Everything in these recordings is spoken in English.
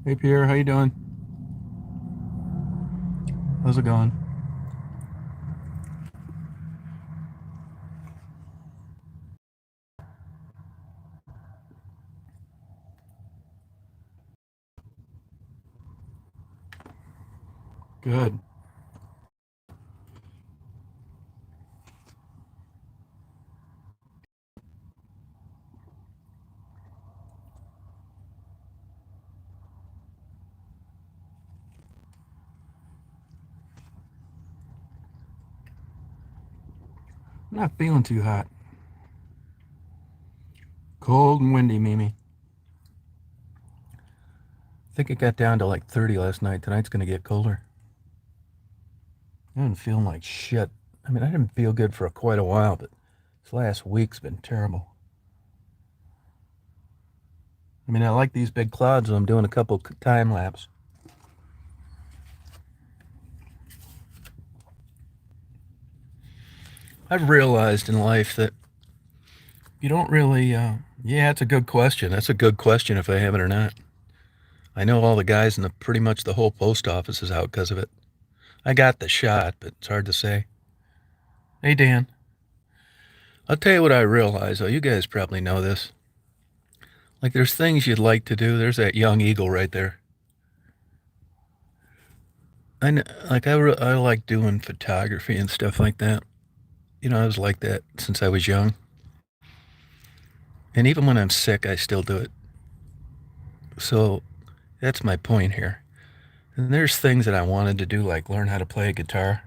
Hey Pierre, how you doing? How's it going? Good. I'm not feeling too hot. Cold and windy, Mimi. I think it got down to like 30 last night. Tonight's gonna get colder. I've been feeling like shit. I mean, I didn't feel good for quite a while, but this last week's been terrible. I mean, I like these big clouds, so I'm doing a couple time lapse. I've realized in life that you don't really, yeah, it's a good question. That's a good question if I have it or not. I know all the guys in pretty much the whole post office is out because of it. I got the shot, but it's hard to say. Hey, Dan. I'll tell you what I realize, though. You guys probably know this. Like, there's things you'd like to do. There's that young eagle right there. I like doing photography and stuff like that. You know, I was like that since I was young. And even when I'm sick, I still do it. So that's my point here. And there's things that I wanted to do, like learn how to play a guitar.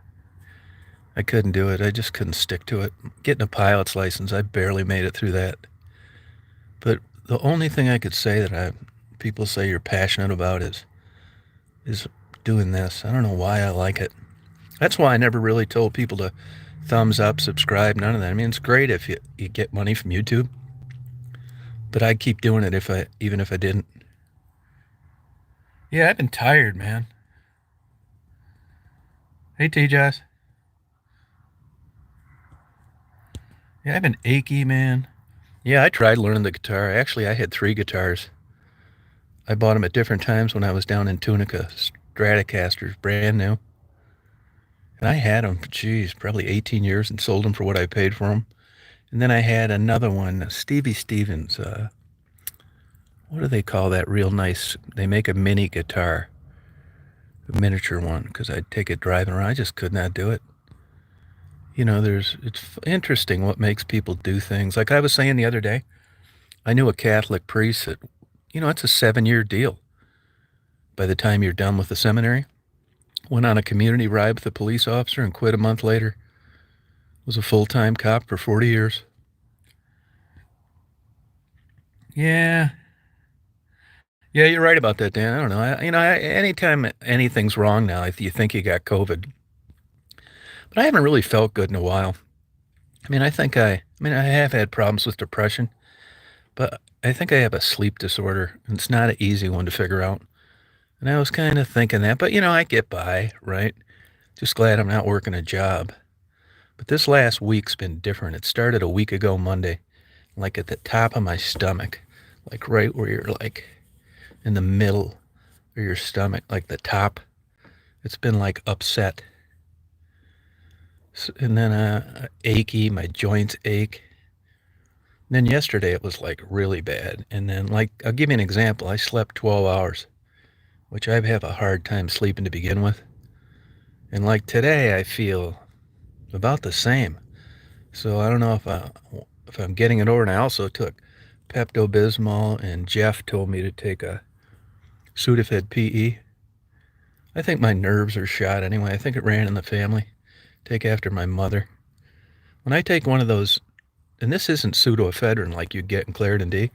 I couldn't do it. I just couldn't stick to it. Getting a pilot's license, I barely made it through that. But the only thing I could say that people say you're passionate about is doing this. I don't know why I like it. That's why I never really told people to thumbs up, subscribe, none of that. I mean, it's great if you get money from YouTube, but I'd keep doing it even if I didn't. Yeah, I've been tired, man. Hey, T-Joss. Yeah, I've been achy, man. Yeah, I tried learning the guitar. Actually, I had three guitars. I bought them at different times when I was down in Tunica, Stratocasters, brand new. And I had them, geez, probably 18 years and sold them for what I paid for them. And then I had another one, Stevie Stevens. What do they call that real nice? They make a mini guitar, a miniature one, because I'd take it driving around. I just could not do it. You know, it's interesting what makes people do things. Like I was saying the other day, I knew a Catholic priest that, it's a 7-year deal. By the time you're done with the seminary, went on a community ride with a police officer and quit a month later. Was a full-time cop for 40 years. Yeah, yeah, you're right about that, Dan. I don't know. Anytime anything's wrong now, if you think you got COVID, but I haven't really felt good in a while. I have had problems with depression, but I think I have a sleep disorder, and it's not an easy one to figure out. And I was kind of thinking that, but I get by, right? Just glad I'm not working a job. But this last week's been different. It started a week ago Monday, like at the top of my stomach, like right where you're like in the middle of your stomach, like the top. It's been like upset. And then achy, my joints ache. And then yesterday it was like really bad. And then, like, I'll give you an example. I slept 12 hours, which I have a hard time sleeping to begin with. And like today, I feel about the same. So I don't know if I'm getting it over. And I also took Pepto Bismol, and Jeff told me to take a Sudafed PE. I think my nerves are shot anyway. I think it ran in the family. Take after my mother. When I take one of those, and this isn't pseudoephedrine like you'd get in Claritin D,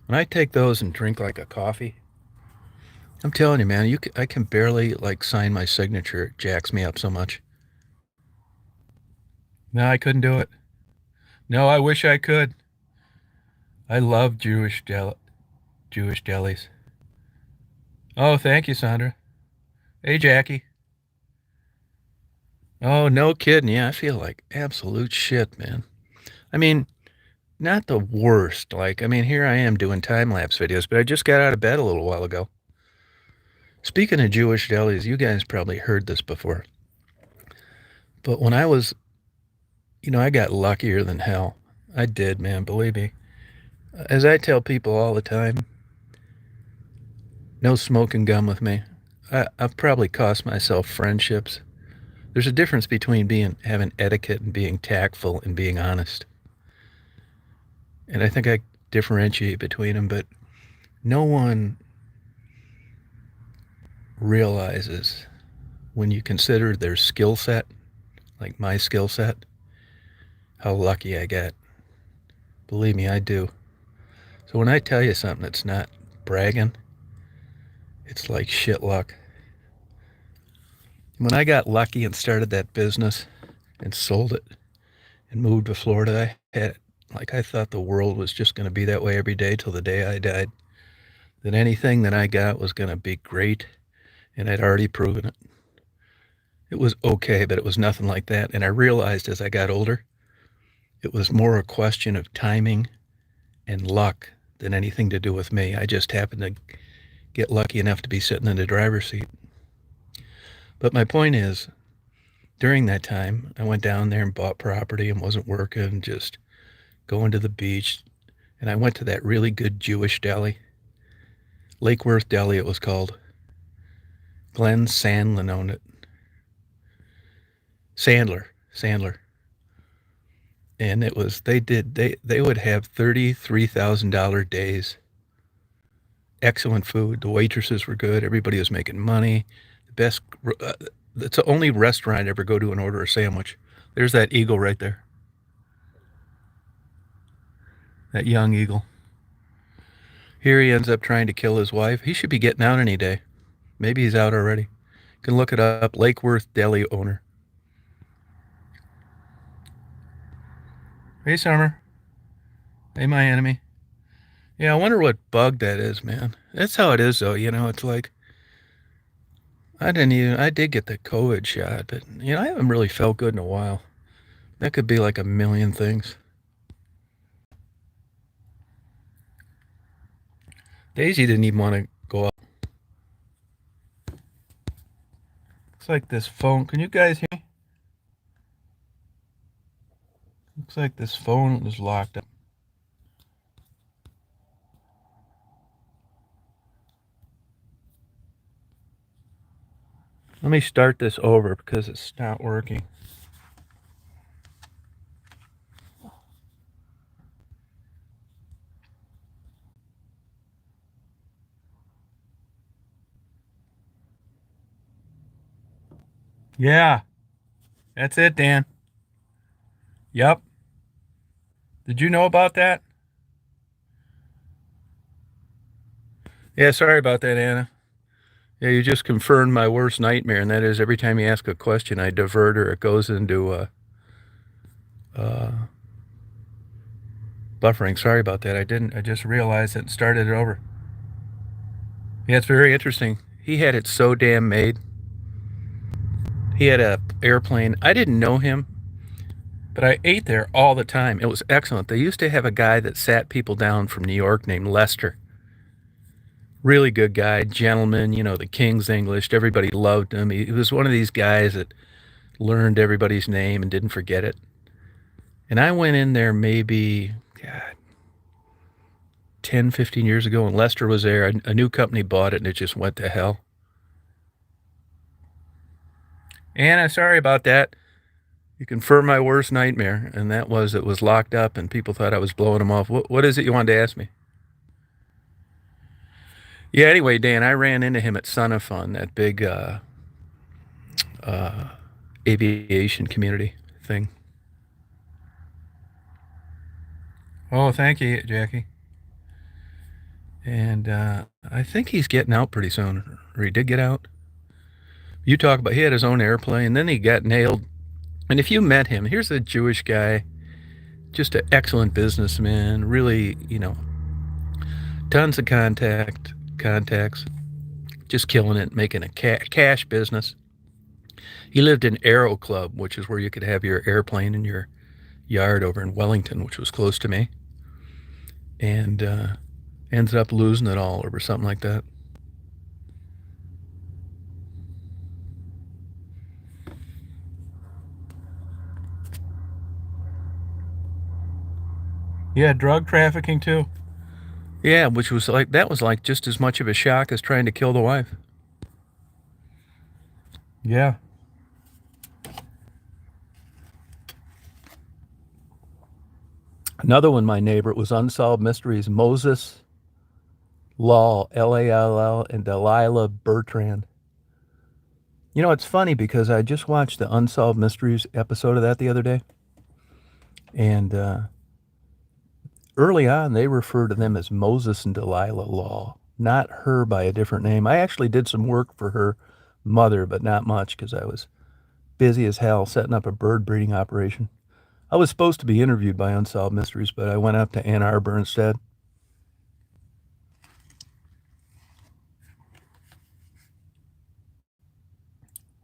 when I take those and drink like a coffee, I'm telling you, man, I can barely like sign my signature. It jacks me up so much. No, I couldn't do it. No, I wish I could. I love Jewish delis. Oh, thank you, Sandra. Hey, Jackie. Oh, no kidding. Yeah, I feel like absolute shit, man. I mean, not the worst. Like, I mean, here I am doing time lapse videos, but I just got out of bed a little while ago. Speaking of Jewish delis, you guys probably heard this before. But when I was, I got luckier than hell. I did, man, believe me. As I tell people all the time, no smoking gum with me. I've probably cost myself friendships. There's a difference between having etiquette and being tactful and being honest. And I think I differentiate between them, but no one realizes when you consider their skill set, like my skill set, how lucky I get. Believe me, I do. So when I tell you something, it's not bragging, it's like shit luck. When I got lucky and started that business and sold it and moved to Florida, I thought the world was just going to be that way every day till the day I died. That anything that I got was going to be great, and I'd already proven it. It was okay, but it was nothing like that. And I realized as I got older, it was more a question of timing and luck than anything to do with me. I just happened to get lucky enough to be sitting in the driver's seat. But my point is, during that time, I went down there and bought property and wasn't working, just going to the beach. And I went to that really good Jewish deli, Lake Worth Deli it was called. Glenn Sandlin owned it. Sandler. And it was, they would have $33,000 days. Excellent food. The waitresses were good. Everybody was making money. The best, it's the only restaurant I'd ever go to and order a sandwich. There's that eagle right there. That young eagle. Here he ends up trying to kill his wife. He should be getting out any day. Maybe he's out already. You can look it up. Lake Worth Deli owner. Hey, Summer. Hey, my enemy. Yeah, I wonder what bug that is, man. That's how it is, though. It's like I did get the COVID shot, but I haven't really felt good in a while. That could be like a million things. Daisy didn't even want to go out. Looks like this phone. Can you guys hear me? Looks like this phone is locked up. Let me start this over because it's not working. Yeah, that's it, Dan. Yep. Did you know about that? Yeah, sorry about that, Anna. Yeah, you just confirmed my worst nightmare, and that is every time you ask a question, I divert or it goes into uh, buffering. Sorry about that. I didn't. I just realized it and started it over. Yeah, it's very interesting. He had it so damn made. He had a airplane. I didn't know him, but I ate there all the time. It was excellent. They used to have a guy that sat people down from New York named Lester. Really good guy, gentleman, the King's English. Everybody loved him. He was one of these guys that learned everybody's name and didn't forget it. And I went in there maybe, God, 10, 15 years ago, and Lester was there. A new company bought it, and it just went to hell. Anna, sorry about that. You confirmed my worst nightmare, and that was it was locked up, and people thought I was blowing them off. What is it you wanted to ask me? Yeah, anyway, Dan, I ran into him at Son of Fun, that big uh, aviation community thing. Oh, thank you, Jackie. And I think he's getting out pretty soon, or he did get out. You talk about he had his own airplane, then he got nailed. And if you met him, here's a Jewish guy, just an excellent businessman, really, tons of contacts, just killing it, making a cash business. He lived in Aero Club, which is where you could have your airplane in your yard over in Wellington, which was close to me, and ended up losing it all over something like that. Yeah, drug trafficking too. Yeah, which was like that was like just as much of a shock as trying to kill the wife. Yeah. Another one, my neighbor, it was Unsolved Mysteries. Moses Lall, Lall, and Delilah Bertrand. You know, it's funny because I just watched the Unsolved Mysteries episode of that the other day, and early on they refer to them as Moses and Delilah Lall, not her by a different name. I actually did some work for her mother, but not much because I was busy as hell setting up a bird breeding operation. I was supposed to be interviewed by Unsolved Mysteries, but I went up to Ann Arbor instead.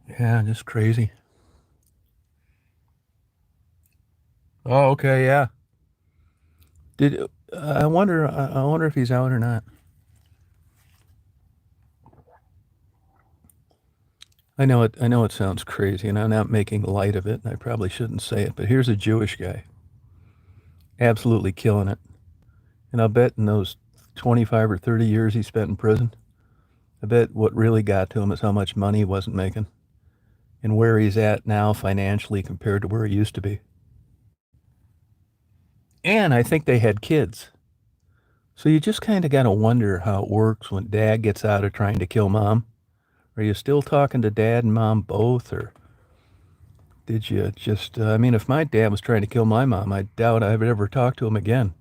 Yeah, just crazy. Oh, okay, yeah. Did I wonder? I wonder if he's out or not. I know it. I know it sounds crazy, and I'm not making light of it. And I probably shouldn't say it, but here's a Jewish guy, absolutely killing it. And I'll bet in those 25 or 30 years he spent in prison, I bet what really got to him is how much money he wasn't making, and where he's at now financially compared to where he used to be. And I think they had kids. So you just kind of got to wonder how it works when dad gets out of trying to kill mom. Are you still talking to dad and mom both, or did you just, I mean, if my dad was trying to kill my mom, I doubt I would ever talk to him again.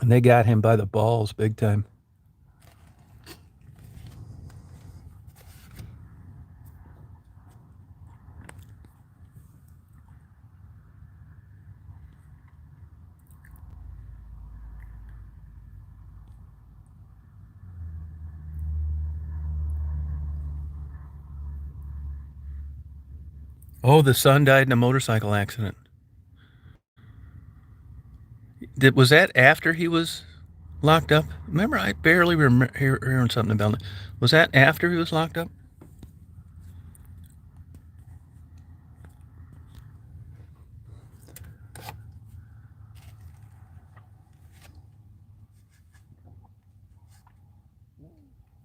And they got him by the balls big time. Oh, the son died in a motorcycle accident. Was that after he was locked up? Remember, I barely remember hearing something about it. Was that after he was locked up?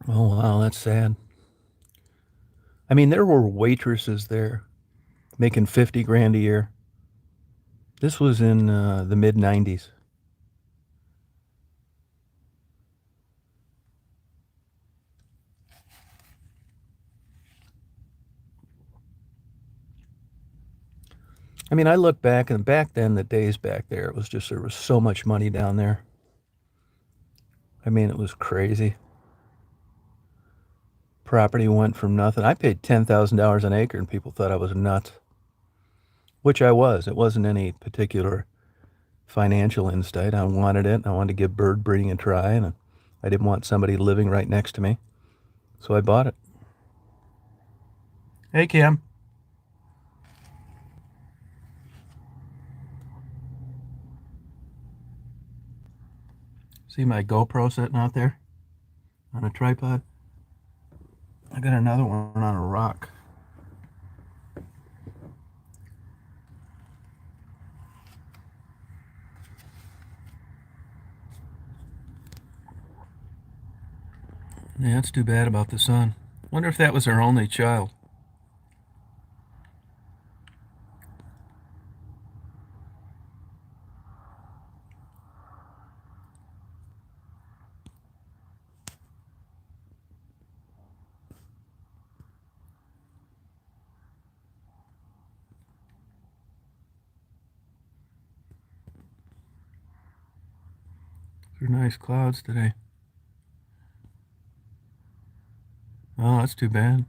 Oh, wow, that's sad. I mean, there were waitresses there making 50 grand a year. This was in the mid 90s. I mean, I look back, and back then, the days back there, it was just, there was so much money down there. I mean, it was crazy. Property went from nothing. I paid $10,000 an acre, and people thought I was nuts, which I was. It wasn't any particular financial insight. I wanted it. I wanted to give bird breeding a try, and I didn't want somebody living right next to me, so I bought it. Hey, Kim. See my GoPro sitting out there on a tripod? I got another one on a rock. Yeah, that's too bad about the son. Wonder if that was her only child. They're nice clouds today. Oh, that's too bad.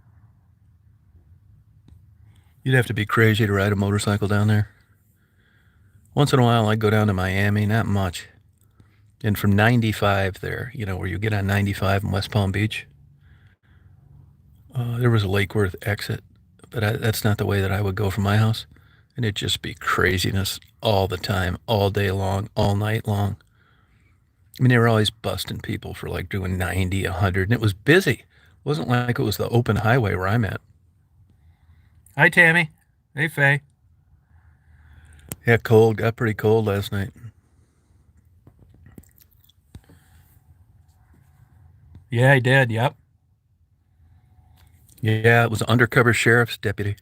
You'd have to be crazy to ride a motorcycle down there. Once in a while, I go down to Miami, not much. And from 95 there, you know, where you get on 95 in West Palm Beach, there was a Lake Worth exit, but that's not the way that I would go from my house. And it'd just be craziness all the time, all day long, all night long. I mean, they were always busting people for like doing 90, 100, and it was busy. It wasn't like it was the open highway where I'm at. Hi, Tammy. Hey, Faye. Yeah, cold. Got pretty cold last night. Yeah, he did. Yep. Yeah, it was an undercover sheriff's deputy.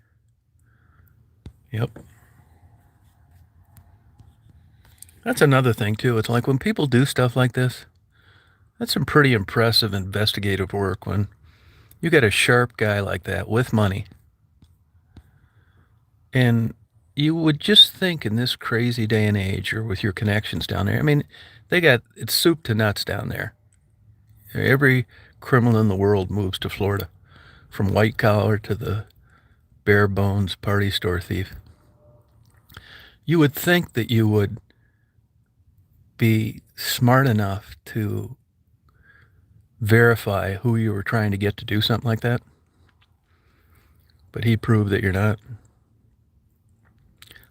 Yep. That's another thing, too. It's like when people do stuff like this, that's some pretty impressive investigative work when you get a sharp guy like that with money. And you would just think in this crazy day and age, or with your connections down there, I mean, it's soup to nuts down there. Every criminal in the world moves to Florida, from white collar to the bare bones party store thief. You would think that you would be smart enough to verify who you were trying to get to do something like that, but he proved that you're not.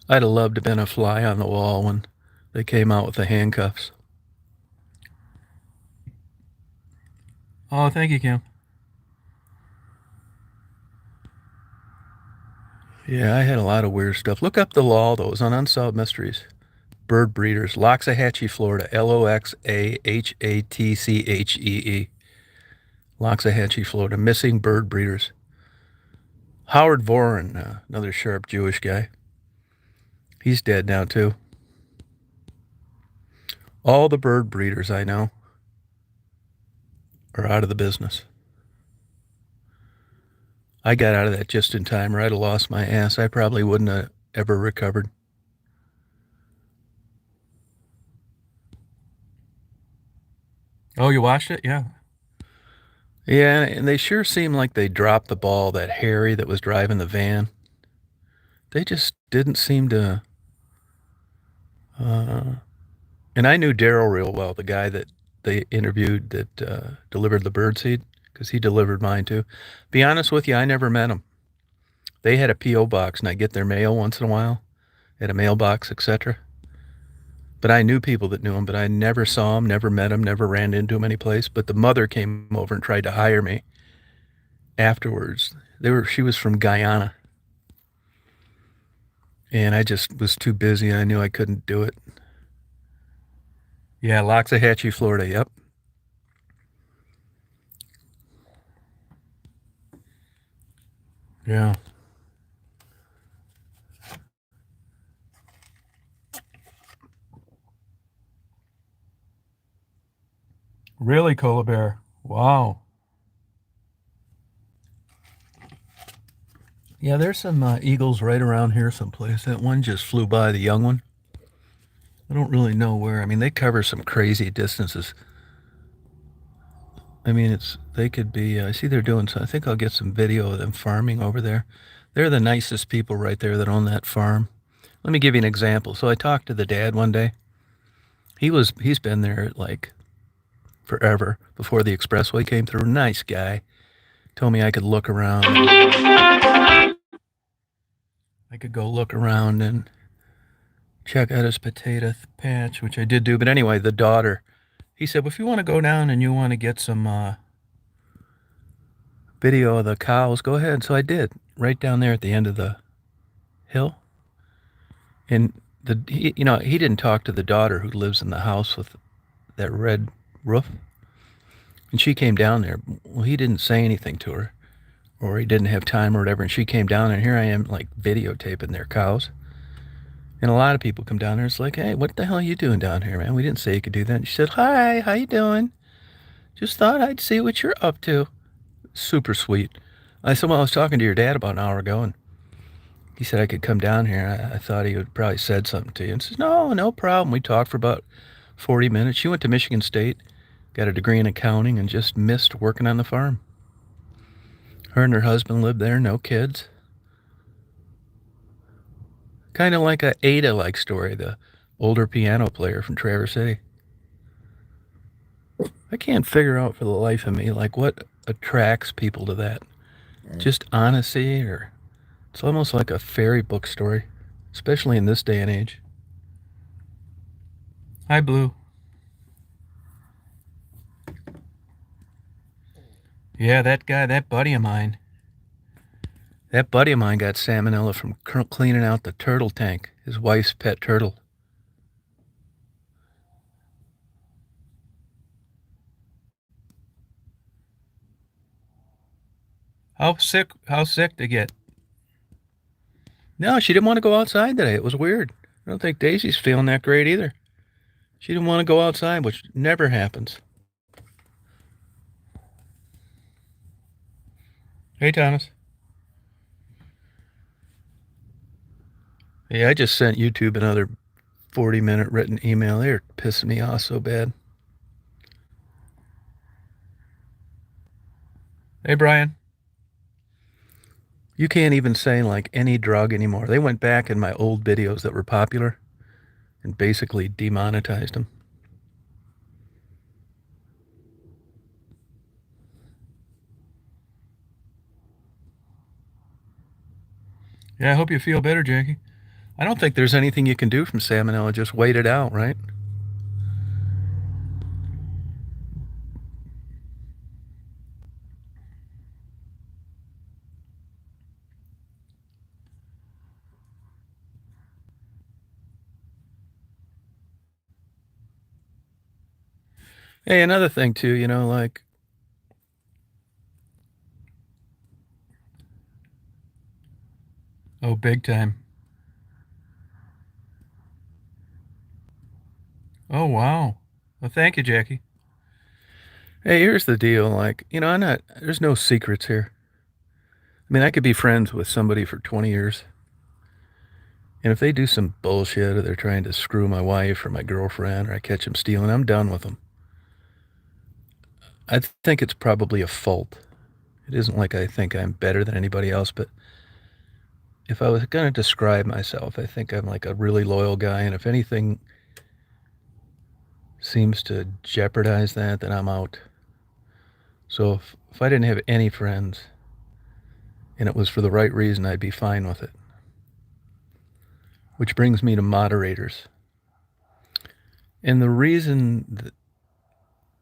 I'd have loved to have been a fly on the wall when they came out with the handcuffs. Oh, thank you, Kim. Yeah, I had a lot of weird stuff. Look up the law, though. It was on Unsolved Mysteries. Bird breeders, Loxahatchee, Florida. Loxahatchee. Loxahatchee, Florida. Missing bird breeders. Howard Voren, another sharp Jewish guy. He's dead now, too. All the bird breeders I know are out of the business. I got out of that just in time, or I'd have lost my ass. I probably wouldn't have ever recovered. Oh, you watched it? Yeah. Yeah, and they sure seemed like they dropped the ball, that Harry that was driving the van. They just didn't seem to. Uh, and I knew Daryl real well, the guy that they interviewed that delivered the birdseed, because he delivered mine too. Be honest with you, I never met him. They had a P.O. box, and I get their mail once in a while at a mailbox, etc. But I knew people that knew him, but I never saw him, never met him, never ran into him any place. But the mother came over and tried to hire me afterwards. She was from Guyana, and I just was too busy. I knew I couldn't do it. Yeah, Loxahatchee, Florida. Yep. Yeah. Really, Cola Bear? Wow. Yeah, there's some eagles right around here someplace. That one just flew by, the young one. I don't really know where. I mean, they cover some crazy distances. I mean, they could be. I see they're doing. So I think I'll get some video of them farming over there. They're the nicest people right there that own that farm. Let me give you an example. So I talked to the dad one day. He's been there like forever before the expressway came through. Nice guy. Told me I could look around. I could go look around and check out his potato patch, which I did do. But anyway, the daughter, he said, well, if you want to go down and you want to get some video of the cows, go ahead. So I did, right down there at the end of the hill. And he didn't talk to the daughter who lives in the house with that red roof. And she came down there. Well, he didn't say anything to her, or he didn't have time or whatever. And she came down, and here I am, like, videotaping their cows. And a lot of people come down there. It's like, hey, what the hell are you doing down here, man? We didn't say you could do that. And she said, hi, how you doing? Just thought I'd see what you're up to. Super sweet. I said, well, I was talking to your dad about an hour ago, and he said I could come down here. I thought he would probably said something to you. And says, no problem. We talked for about 40 minutes. She went to Michigan State, got a degree in accounting, and just missed working on the farm. Her and her husband lived there, no kids. Kind of like a Ada-like story, the older piano player from Traverse City. I can't figure out for the life of me, like, what attracts people to that. Just honesty, or it's almost like a fairy book story, especially in this day and age. Hi, Blue. Yeah, that guy, that buddy of mine. That buddy of mine got salmonella from cleaning out the turtle tank, his wife's pet turtle. How sick to get? No, she didn't want to go outside today. It was weird. I don't think Daisy's feeling that great either. She didn't want to go outside, which never happens. Hey, Thomas. Yeah, I just sent YouTube another 40-minute written email. They're pissing me off so bad. Hey, Brian. You can't even say like any drug anymore. They went back in my old videos that were popular and basically demonetized them. Yeah, I hope you feel better, Jackie. I don't think there's anything you can do from salmonella. Just wait it out, right? Hey, another thing too, like, oh, big time. Oh, wow. Well, thank you, Jackie. Hey, here's the deal. Like, there's no secrets here. I mean, I could be friends with somebody for 20 years. And if they do some bullshit or they're trying to screw my wife or my girlfriend or I catch them stealing, I'm done with them. I think it's probably a fault. It isn't like I think I'm better than anybody else, but if I was going to describe myself, I think I'm like a really loyal guy. And if anything seems to jeopardize that, then I'm out. So if I didn't have any friends and it was for the right reason, I'd be fine with it. Which brings me to moderators. And the reason that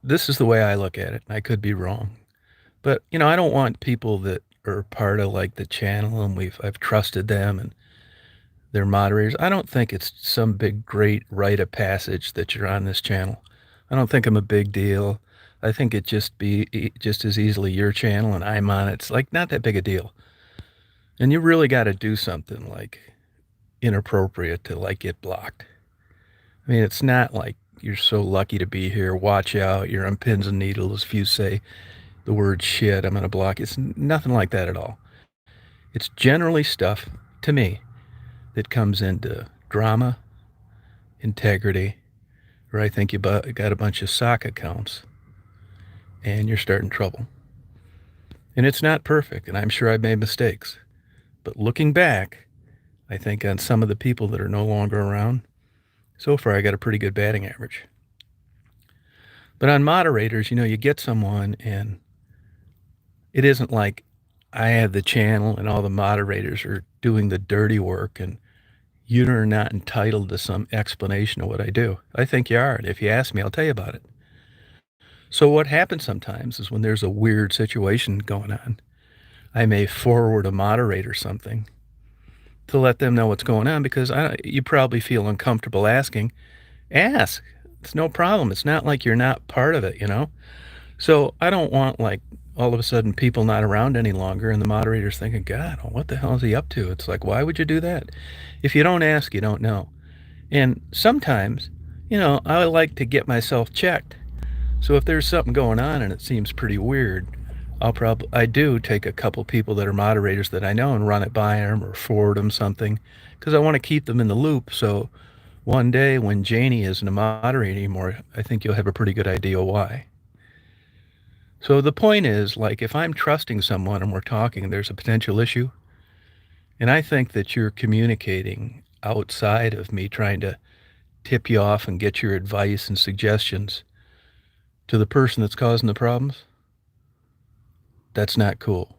this is the way I look at it, and I could be wrong, but I don't want people that are part of like the channel and I've trusted them and they're moderators. I don't think it's some big great rite of passage that you're on this channel. I don't think I'm a big deal. I think it just as easily your channel and I'm on it. It's like not that big a deal. And you really got to do something like inappropriate to like get blocked. I mean, it's not like you're so lucky to be here. Watch out. You're on pins and needles. If you say the word shit, I'm going to block you. It's nothing like that at all. It's generally stuff, to me, that comes into drama, integrity, or I think you got a bunch of sock accounts and you're starting trouble. And it's not perfect, and I'm sure I've made mistakes. But looking back, I think on some of the people that are no longer around, so far I got a pretty good batting average. But on moderators, you get someone and it isn't like I have the channel and all the moderators are doing the dirty work and you're not entitled to some explanation of what I do. I think you are. And if you ask me, I'll tell you about it. So what happens sometimes is when there's a weird situation going on, I may forward a moderator something to let them know what's going on because you probably feel uncomfortable asking. Ask. It's no problem. It's not like you're not part of it. So I don't want like all of a sudden people not around any longer and the moderator's thinking, God, what the hell is he up to? It's like, why would you do that? If you don't ask, you don't know. And sometimes, I like to get myself checked. So if there's something going on and it seems pretty weird, I do take a couple people that are moderators that I know and run it by them or forward them something because I want to keep them in the loop. So one day when Janie isn't a moderator anymore, I think you'll have a pretty good idea why. So the point is, like, if I'm trusting someone and we're talking and there's a potential issue, and I think that you're communicating outside of me trying to tip you off and get your advice and suggestions to the person that's causing the problems, that's not cool.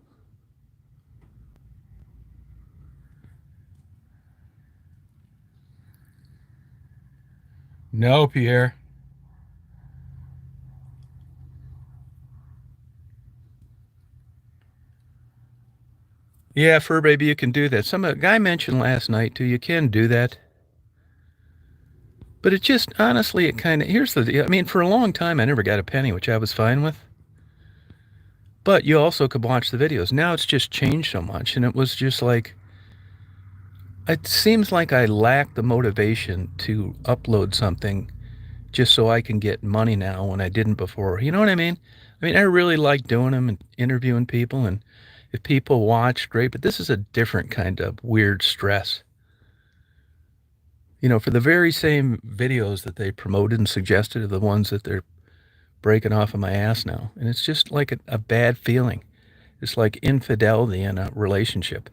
No, Pierre. Yeah, Fur Baby, you can do that. Some guy mentioned last night too, you can do that. But it just, honestly, it kind of, here's the deal. I mean, for a long time, I never got a penny, which I was fine with. But you also could watch the videos. Now it's just changed so much, and it was just like, it seems like I lack the motivation to upload something just so I can get money now when I didn't before. You know what I mean? I mean, I really like doing them and interviewing people, and if people watch, great, but this is a different kind of weird stress. You know, for the very same videos that they promoted and suggested are the ones that they're breaking off of my ass now. And it's just like a bad feeling. It's like infidelity in a relationship.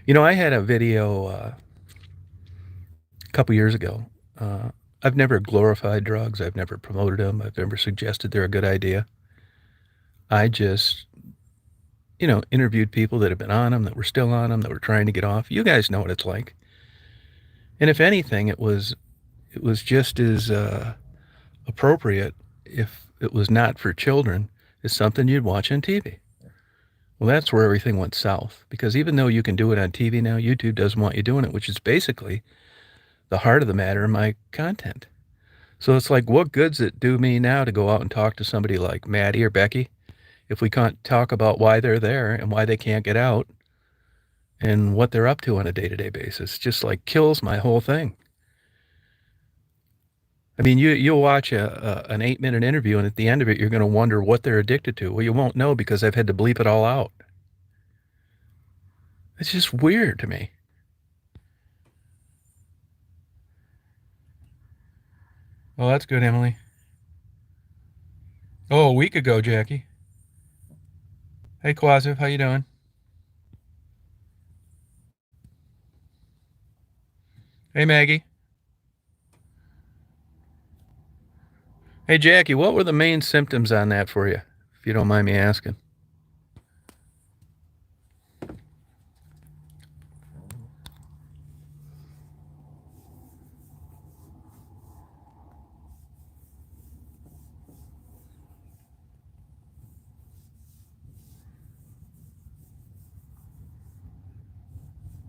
You know, I had a video a couple years ago. Uh, I've never glorified drugs. I've never promoted them. I've never suggested they're a good idea. I just, interviewed people that have been on them, that were still on them, that were trying to get off. You guys know what it's like. And if anything, it was just as appropriate if it was not for children as something you'd watch on TV. Well, that's where everything went south. Because even though you can do it on TV now, YouTube doesn't want you doing it, which is basically the heart of the matter in my content. So it's like, what good's it do me now to go out and talk to somebody like Maddie or Becky if we can't talk about why they're there and why they can't get out and what they're up to on a day-to-day basis? Just like kills my whole thing. I mean, you'll watch an 8-minute interview, and at the end of it, you're going to wonder what they're addicted to. Well, you won't know because I've had to bleep it all out. It's just weird to me. Oh, that's good, Emily. Oh, a week ago, Jackie. Hey, Quasiv, how you doing? Hey, Maggie. Hey, Jackie, what were the main symptoms on that for you, if you don't mind me asking?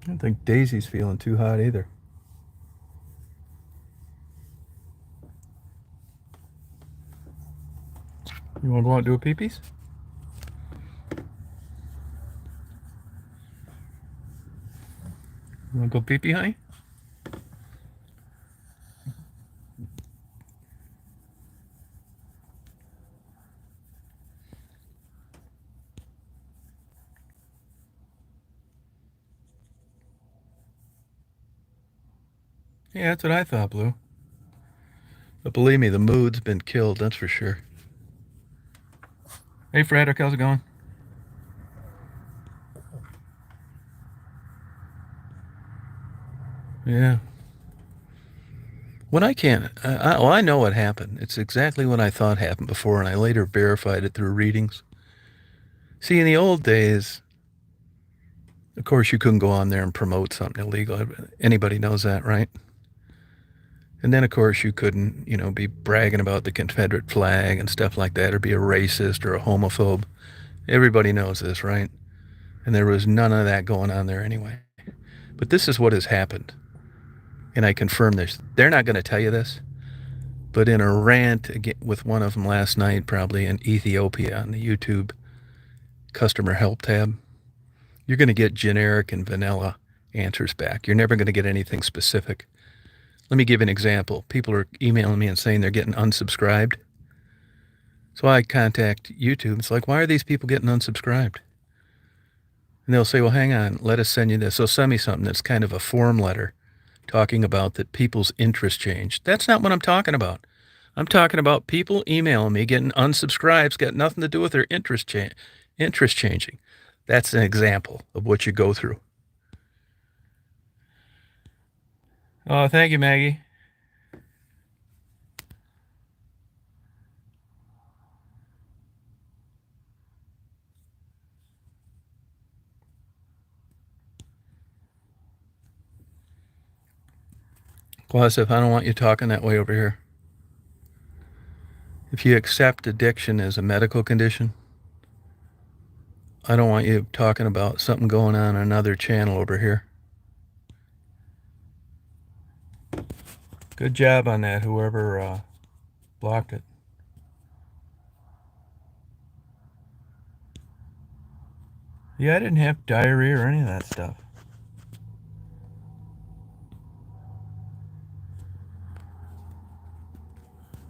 I don't think Daisy's feeling too hot either. You want to go out and do a pee-pees? You want to go pee-pee, honey? Yeah, that's what I thought, Blue. But believe me, the mood's been killed, that's for sure. Hey, Frederick, how's it going? Yeah. When I can't, well, I know what happened. It's exactly what I thought happened before, and I later verified it through readings. See, in the old days, of course, you couldn't go on there and promote something illegal. Anybody knows that, right? And then, of course, you couldn't, be bragging about the Confederate flag and stuff like that, or be a racist or a homophobe. Everybody knows this, right? And there was none of that going on there anyway. But this is what has happened. And I confirm this. They're not going to tell you this, but in a rant with one of them last night, probably in Ethiopia on the YouTube customer help tab, you're going to get generic and vanilla answers back. You're never going to get anything specific. Let me give an example. People are emailing me and saying they're getting unsubscribed. So I contact YouTube. It's like, why are these people getting unsubscribed? And they'll say, well, hang on, let us send you this. They'll send me something that's kind of a form letter talking about that people's interest changed. That's not what I'm talking about. I'm talking about people emailing me getting unsubscribed. It's got nothing to do with their interest changing. That's an example of what you go through. Oh, thank you, Maggie. Plus, if I don't want you talking that way over here. If you accept addiction as a medical condition, I don't want you talking about something going on another channel over here. Good job on that, whoever blocked it. Yeah, I didn't have diarrhea or any of that stuff.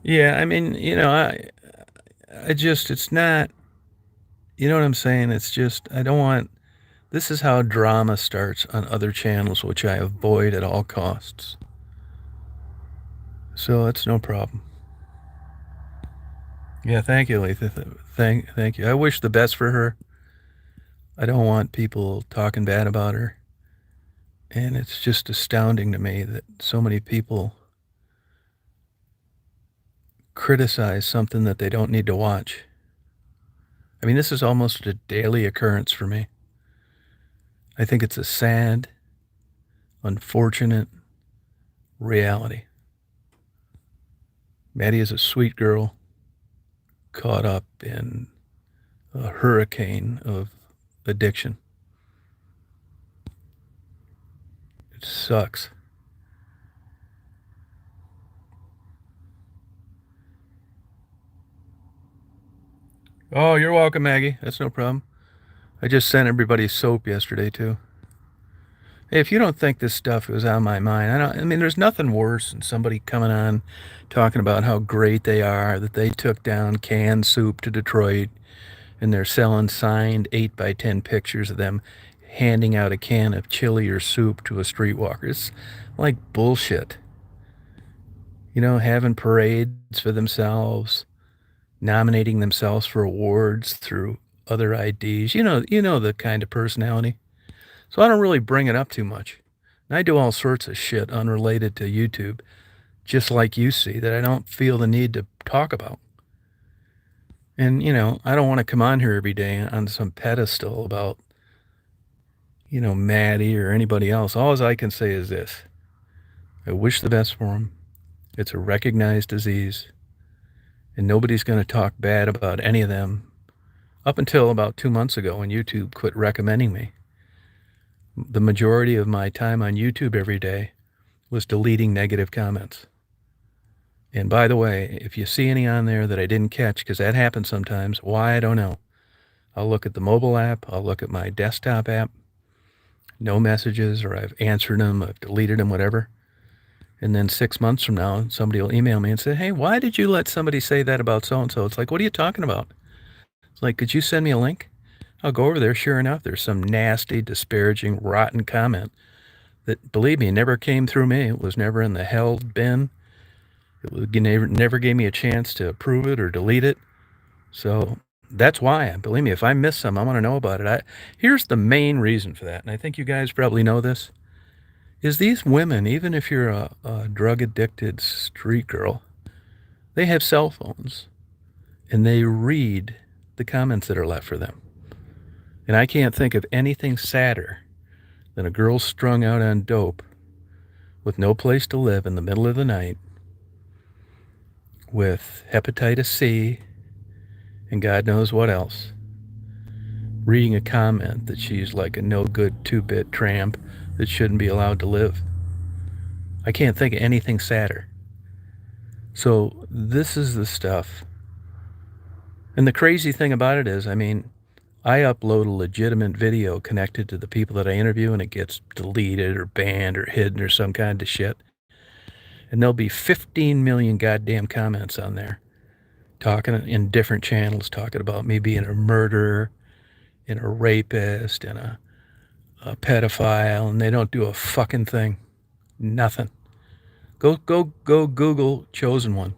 Yeah, I mean, I just, it's not, you know what I'm saying? It's just, I don't want, this is how drama starts on other channels, which I avoid at all costs. So it's no problem. Yeah, thank you, Letha. Thank you. I wish the best for her. I don't want people talking bad about her. And it's just astounding to me that so many people criticize something that they don't need to watch. I mean, this is almost a daily occurrence for me. I think it's a sad, unfortunate reality. Maddie is a sweet girl caught up in a hurricane of addiction. It sucks. Oh, you're welcome, Maggie. That's no problem. I just sent everybody soap yesterday, too. Hey, if you don't think this stuff was on my mind, I mean, there's nothing worse than somebody coming on talking about how great they are, that they took down canned soup to Detroit, and they're selling signed 8 by 10 pictures of them handing out a can of chili or soup to a streetwalker. It's like bullshit. Having parades for themselves, nominating themselves for awards through other IDs. You know the kind of personality. So I don't really bring it up too much. And I do all sorts of shit unrelated to YouTube, just like you see, that I don't feel the need to talk about. And, I don't want to come on here every day on some pedestal about, Maddie or anybody else. All I can say is this. I wish the best for them. It's a recognized disease, and nobody's going to talk bad about any of them up until about 2 months ago when YouTube quit recommending me. The majority of my time on YouTube every day was deleting negative comments. And by the way, if you see any on there that I didn't catch, because that happens sometimes, why, I don't know. I'll look at the mobile app, I'll look at my desktop app, no messages, or I've answered them, I've deleted them, whatever. And then 6 months from now, somebody will email me and say, hey, why did you let somebody say that about so-and-so? It's like, what are you talking about? It's like, could you send me a link? I'll go over there. Sure enough, there's some nasty, disparaging, rotten comment that, believe me, never came through me. It was never in the held bin. It never gave me a chance to approve it or delete it. So that's why. Believe me, if I miss some, I want to know about it. Here's the main reason for that, and I think you guys probably know this, is these women, even if you're a drug-addicted street girl, they have cell phones, and they read the comments that are left for them. And I can't think of anything sadder than a girl strung out on dope with no place to live in the middle of the night with hepatitis C and God knows what else, reading a comment that she's like a no-good two-bit tramp that shouldn't be allowed to live. I can't think of anything sadder. So this is the stuff. And the crazy thing about it is, I mean, I upload a legitimate video connected to the people that I interview, and it gets deleted or banned or hidden or some kind of shit. And there'll be 15 million goddamn comments on there talking in different channels, talking about me being a murderer and a rapist and a pedophile, and they don't do a fucking thing. Nothing. Go Google Chosen One.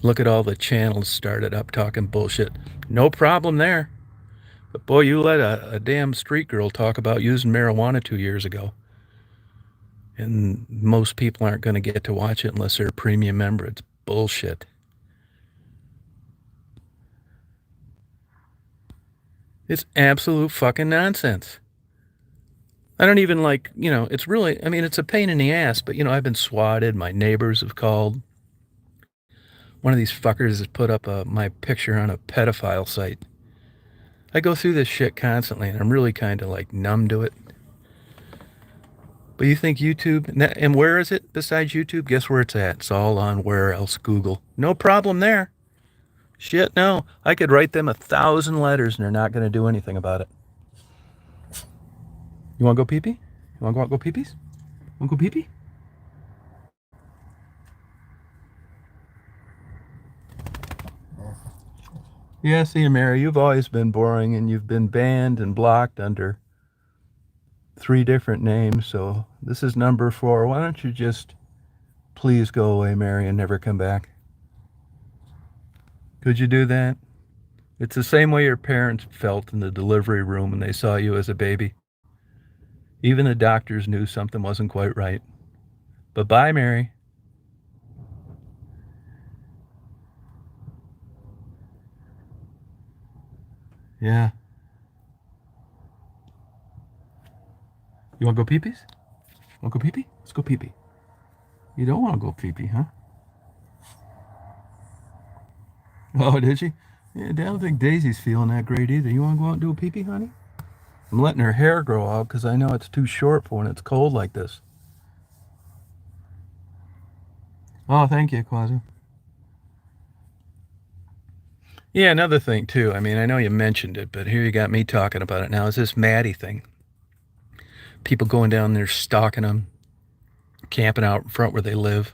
Look at all the channels started up talking bullshit. No problem there. But boy, you let a damn street girl talk about using marijuana 2 years ago. And most people aren't going to get to watch it unless they're a premium member. It's bullshit. It's absolute fucking nonsense. I don't even it's really, I mean, it's a pain in the ass, but, I've been swatted. My neighbors have called. One of these fuckers has put up my picture on a pedophile site. I go through this shit constantly, and I'm really kind of like numb to it. But you think YouTube, and where is it besides YouTube? Guess where it's at? It's all on where else? Google. No problem there. Shit, no. I could write them 1,000 letters, and they're not going to do anything about it. You want to go pee pee? You want to go out and go pee pees? Want to go pee pee? Yeah, see, Mary, you've always been boring and you've been banned and blocked under 3 different names. So this is number 4. Why don't you just please go away, Mary, and never come back? Could you do that? It's the same way your parents felt in the delivery room when they saw you as a baby. Even the doctors knew something wasn't quite right. But bye, Mary. Yeah. You want to go pee pees? Want to go pee pee? Let's go pee pee. You don't want to go pee pee, huh? Oh, did she? Yeah, I don't think Daisy's feeling that great either. You want to go out and do a pee pee, honey? I'm letting her hair grow out because I know it's too short for when it's cold like this. Oh, thank you, Quasi. Yeah, another thing, too. I mean, I know you mentioned it, but here you got me talking about it now. Is this Maddie thing. People going down there stalking them, camping out in front where they live.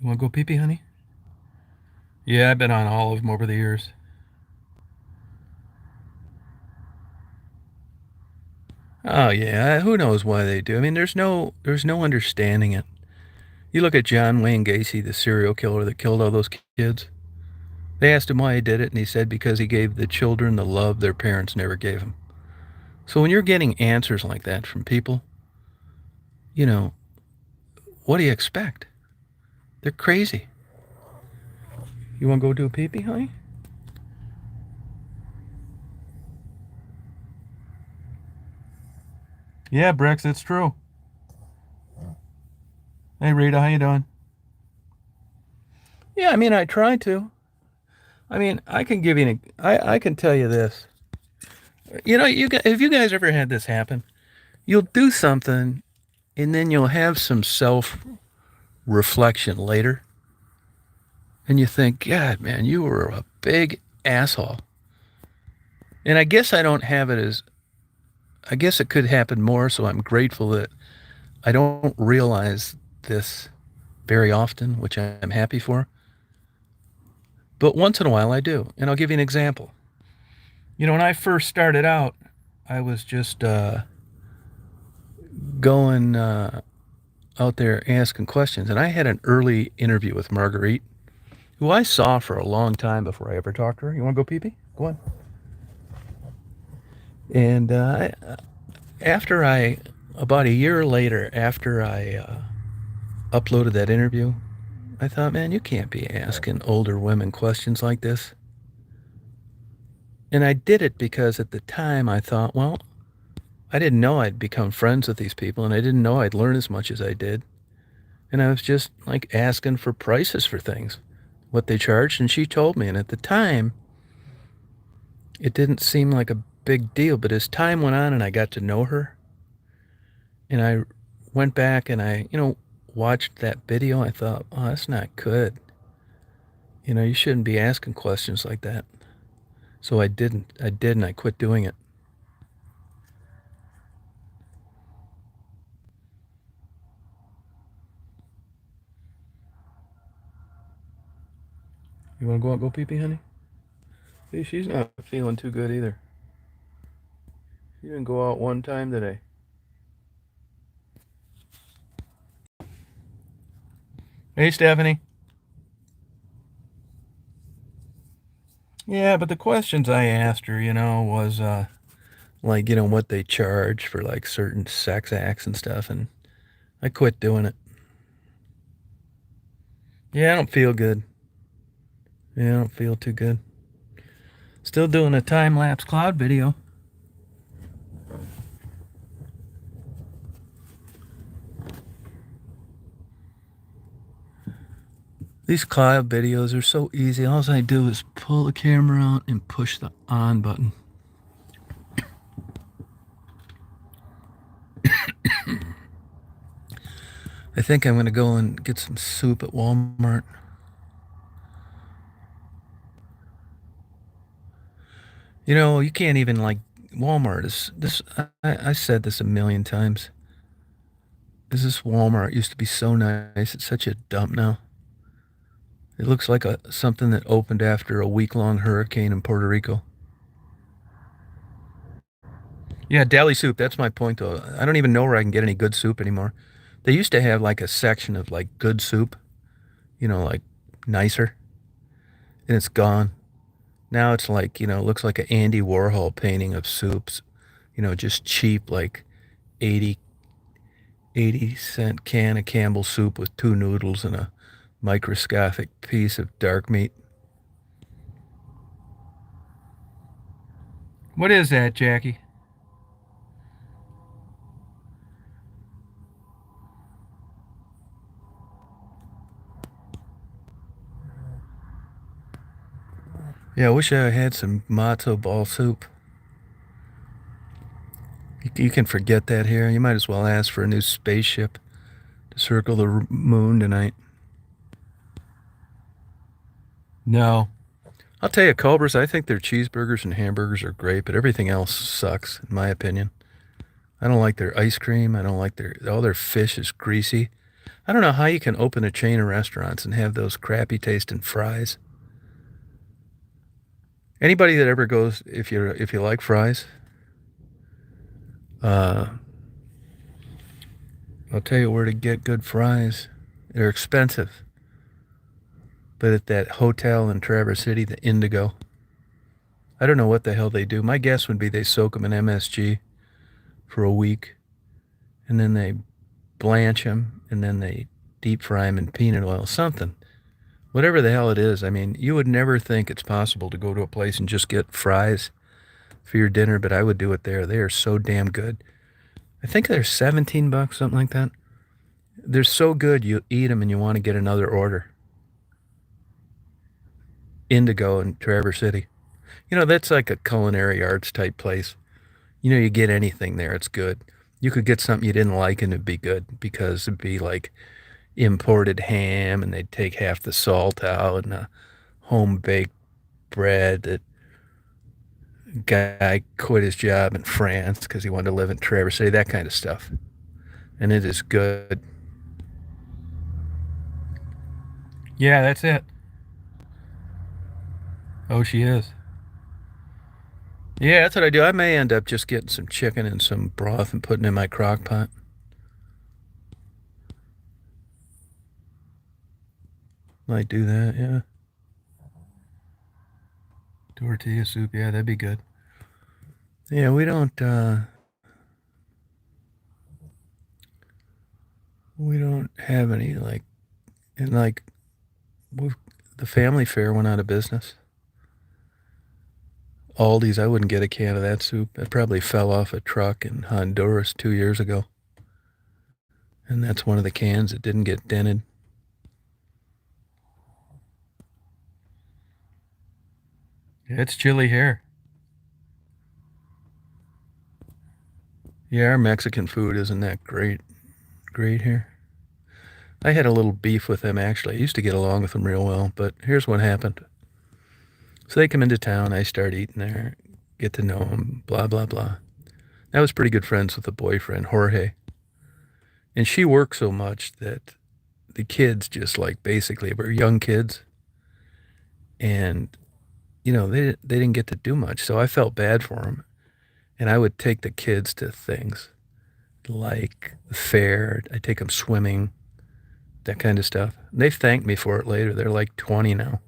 You want to go pee pee, honey? Yeah, I've been on all of them over the years. Oh yeah, who knows why they do? I mean, there's no understanding it. You look at John Wayne Gacy, the serial killer that killed all those kids. They asked him why he did it, and he said because he gave the children the love their parents never gave them. So when you're getting answers like that from people, you know, what do you expect? They're crazy. You want to go do a pee pee, honey? Yeah, Brex, it's true. Hey, Rita, how you doing? Yeah, I mean, I try to. I mean, I can give you I can tell you this. You know, if you guys ever had this happen, you'll do something and then you'll have some self reflection later and you think, God, man, you were a big asshole. And I guess I don't have it as, I guess it could happen more, so I'm grateful that I don't realize this very often, which I'm happy for. But once in a while I do. And I'll give you an example. You know, when I first started out, I was just going out there asking questions. And I had an early interview with Marguerite, who I saw for a long time before I ever talked to her. You want to go pee pee? Go on. And after I, about a year later, after I uploaded that interview, I thought, man, you can't be asking older women questions like this. And I did it because at the time I thought, well, I didn't know I'd become friends with these people and I didn't know I'd learn as much as I did. And I was just like asking for prices for things, what they charged. And she told me. And at the time, it didn't seem like a big deal. But as time went on and I got to know her, and I went back and I, watched that video, I thought, oh, that's not good. You shouldn't be asking questions like that. So I didn't. I did, and I quit doing it. You want to go out and go pee pee, honey? See, she's not feeling too good either. She didn't go out one time today. Hey, Stephanie. Yeah, but the questions I asked her, was like, what they charge for like certain sex acts and stuff, and I quit doing it. Yeah, I don't feel good. Yeah, I don't feel too good. Still doing a time lapse cloud video. These cloud videos are so easy. All I do is pull the camera out and push the on button. I think I'm going to go and get some soup at Walmart. You can't even like Walmart is this. I said this a million times. Is this Walmart used to be so nice? It's such a dump now. It looks like a something that opened after a week-long hurricane in Puerto Rico. Yeah, deli soup. That's my point, though. I don't even know where I can get any good soup anymore. They used to have like a section of like good soup, like nicer, and it's gone. Now it's like, it looks like an Andy Warhol painting of soups, just cheap, like 80, 80-cent can of Campbell soup with two noodles and a microscopic piece of dark meat. What is that, Jackie? Yeah, I wish I had some matzo ball soup. You can forget that here. You might as well ask for a new spaceship to circle the moon tonight. No. I'll tell you, Culver's, I think their cheeseburgers and hamburgers are great, but everything else sucks, in my opinion. I don't like their ice cream. I don't like all their fish is greasy. I don't know how you can open a chain of restaurants and have those crappy tasting fries. Anybody that ever goes, if you like fries, uh, I'll tell you where to get good fries. They're expensive, but at that hotel in Traverse City, the Indigo, I don't know what the hell they do. My guess would be they soak them in MSG for a week, and then they blanch them, and then they deep fry them in peanut oil, something. Whatever the hell it is. I mean, you would never think it's possible to go to a place and just get fries for your dinner, but I would do it there. They are so damn good. I think they're 17 bucks, something like that. They're so good you eat them and you want to get another order. Indigo in Traverse City. That's like a culinary arts type place. You get anything there, it's good. You could get something you didn't like and it'd be good because it'd be like imported ham and they'd take half the salt out and a home baked bread that guy quit his job in France because he wanted to live in Traverse City, that kind of stuff. And it is good. Yeah, that's it. Oh, she is. Yeah, that's what I do. I may end up just getting some chicken and some broth and putting it in my crock pot. Might do that, yeah. Tortilla soup, yeah, that'd be good. Yeah, we don't have any like and like we've, the family fair went out of business. Aldi's, I wouldn't get a can of that soup. It probably fell off a truck in Honduras 2 years ago. And that's one of the cans that didn't get dented. Yeah, it's chilly here. Yeah, our Mexican food isn't that great here. I had a little beef with them actually. I used to get along with them real well, but here's what happened. So they come into town, I start eating there, get to know them, blah blah blah. I was pretty good friends with the boyfriend, Jorge. And she worked so much that the kids just like basically were young kids and they didn't get to do much. So I felt bad for them. And I would take the kids to things like the fair. I take them swimming, that kind of stuff. And they thanked me for it later. They're like 20 now.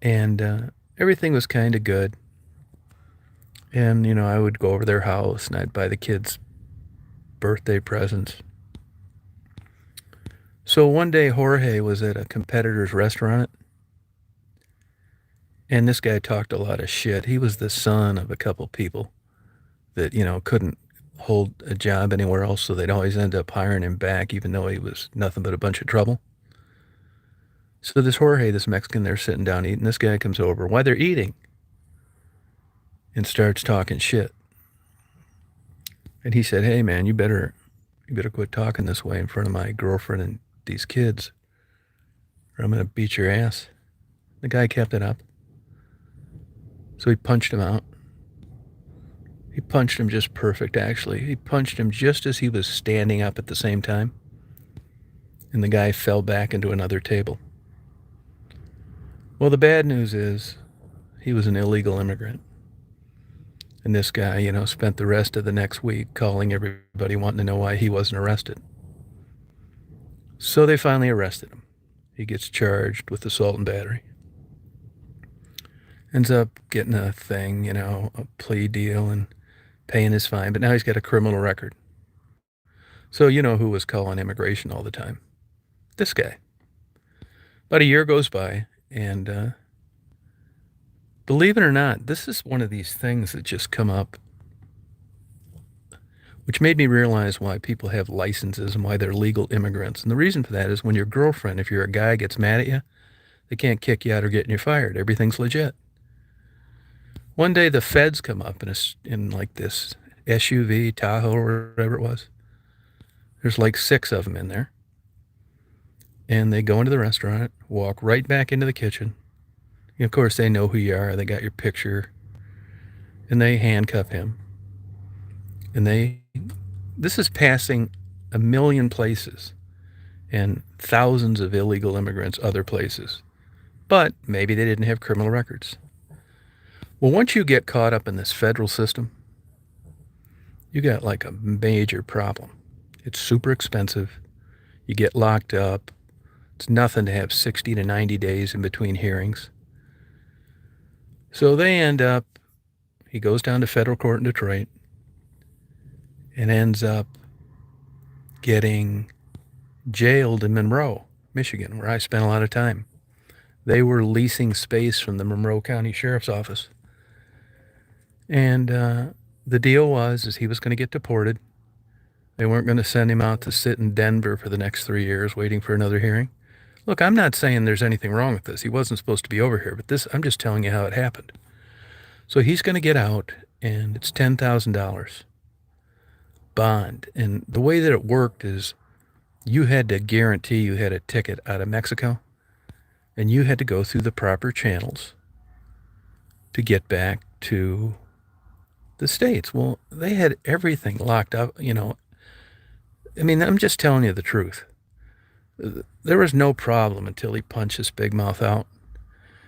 And everything was kind of good. And, I would go over their house and I'd buy the kids birthday presents. So one day Jorge was at a competitor's restaurant and this guy talked a lot of shit. He was the son of a couple people that, couldn't hold a job anywhere else, so they'd always end up hiring him back, even though he was nothing but a bunch of trouble. So this Jorge, this Mexican, they're sitting down eating. This guy comes over while they're eating and starts talking shit. And he said, "Hey man, you better quit talking this way in front of my girlfriend and these kids, or I'm gonna beat your ass." The guy kept it up. So he punched him out. He punched him just perfect, actually. He punched him just as he was standing up at the same time. And the guy fell back into another table. Well, the bad news is he was an illegal immigrant. And this guy, spent the rest of the next week calling everybody wanting to know why he wasn't arrested. So they finally arrested him. He gets charged with assault and battery. Ends up getting a thing, a plea deal and paying his fine. But now he's got a criminal record. So you know who was calling immigration all the time? This guy. About a year goes by, and believe it or not, this is one of these things that just come up, which made me realize why people have licenses and why they're legal immigrants. And the reason for that is when your girlfriend, if you're a guy, gets mad at you, they can't kick you out or get you fired. Everything's legit. One day the feds come up in like this SUV, Tahoe, or whatever it was. There's like 6 of them in there. And they go into the restaurant, walk right back into the kitchen. And of course, they know who you are. They got your picture. And they handcuff him. And this is passing 1 million places and thousands of illegal immigrants other places. But maybe they didn't have criminal records. Well, once you get caught up in this federal system, you got like a major problem. It's super expensive. You get locked up. It's nothing to have 60 to 90 days in between hearings. So he goes down to federal court in Detroit and ends up getting jailed in Monroe, Michigan, where I spent a lot of time. They were leasing space from the Monroe County Sheriff's Office. And the deal is he was going to get deported. They weren't going to send him out to sit in Denver for the next 3 years waiting for another hearing. Look, I'm not saying there's anything wrong with this. He wasn't supposed to be over here, but I'm just telling you how it happened. So he's going to get out, and it's $10,000 bond. And the way that it worked is you had to guarantee you had a ticket out of Mexico, and you had to go through the proper channels to get back to the States. Well, they had everything locked up, I mean, I'm just telling you the truth. There was no problem until he punched his big mouth out.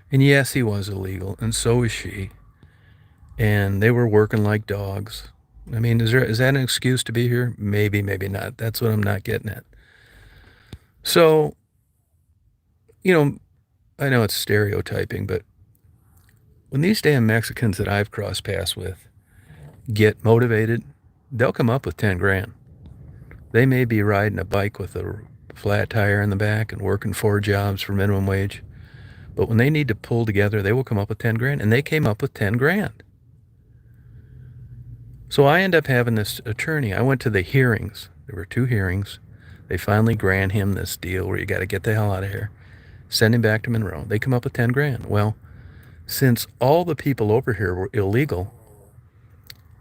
And yes, he was illegal, and so was she. And they were working like dogs. I mean, is that an excuse to be here? Maybe, maybe not. That's what I'm not getting at. So, I know it's stereotyping, but when these damn Mexicans that I've crossed paths with get motivated, they'll come up with 10 grand. They may be riding a bike with a flat tire in the back and working 4 jobs for minimum wage. But when they need to pull together, they will come up with 10 grand. And they came up with 10 grand. So I end up having this attorney. I went to the hearings. There were 2 hearings. They finally grant him this deal where you got to get the hell out of here. Send him back to Monroe. They come up with 10 grand. Well, since all the people over here were illegal,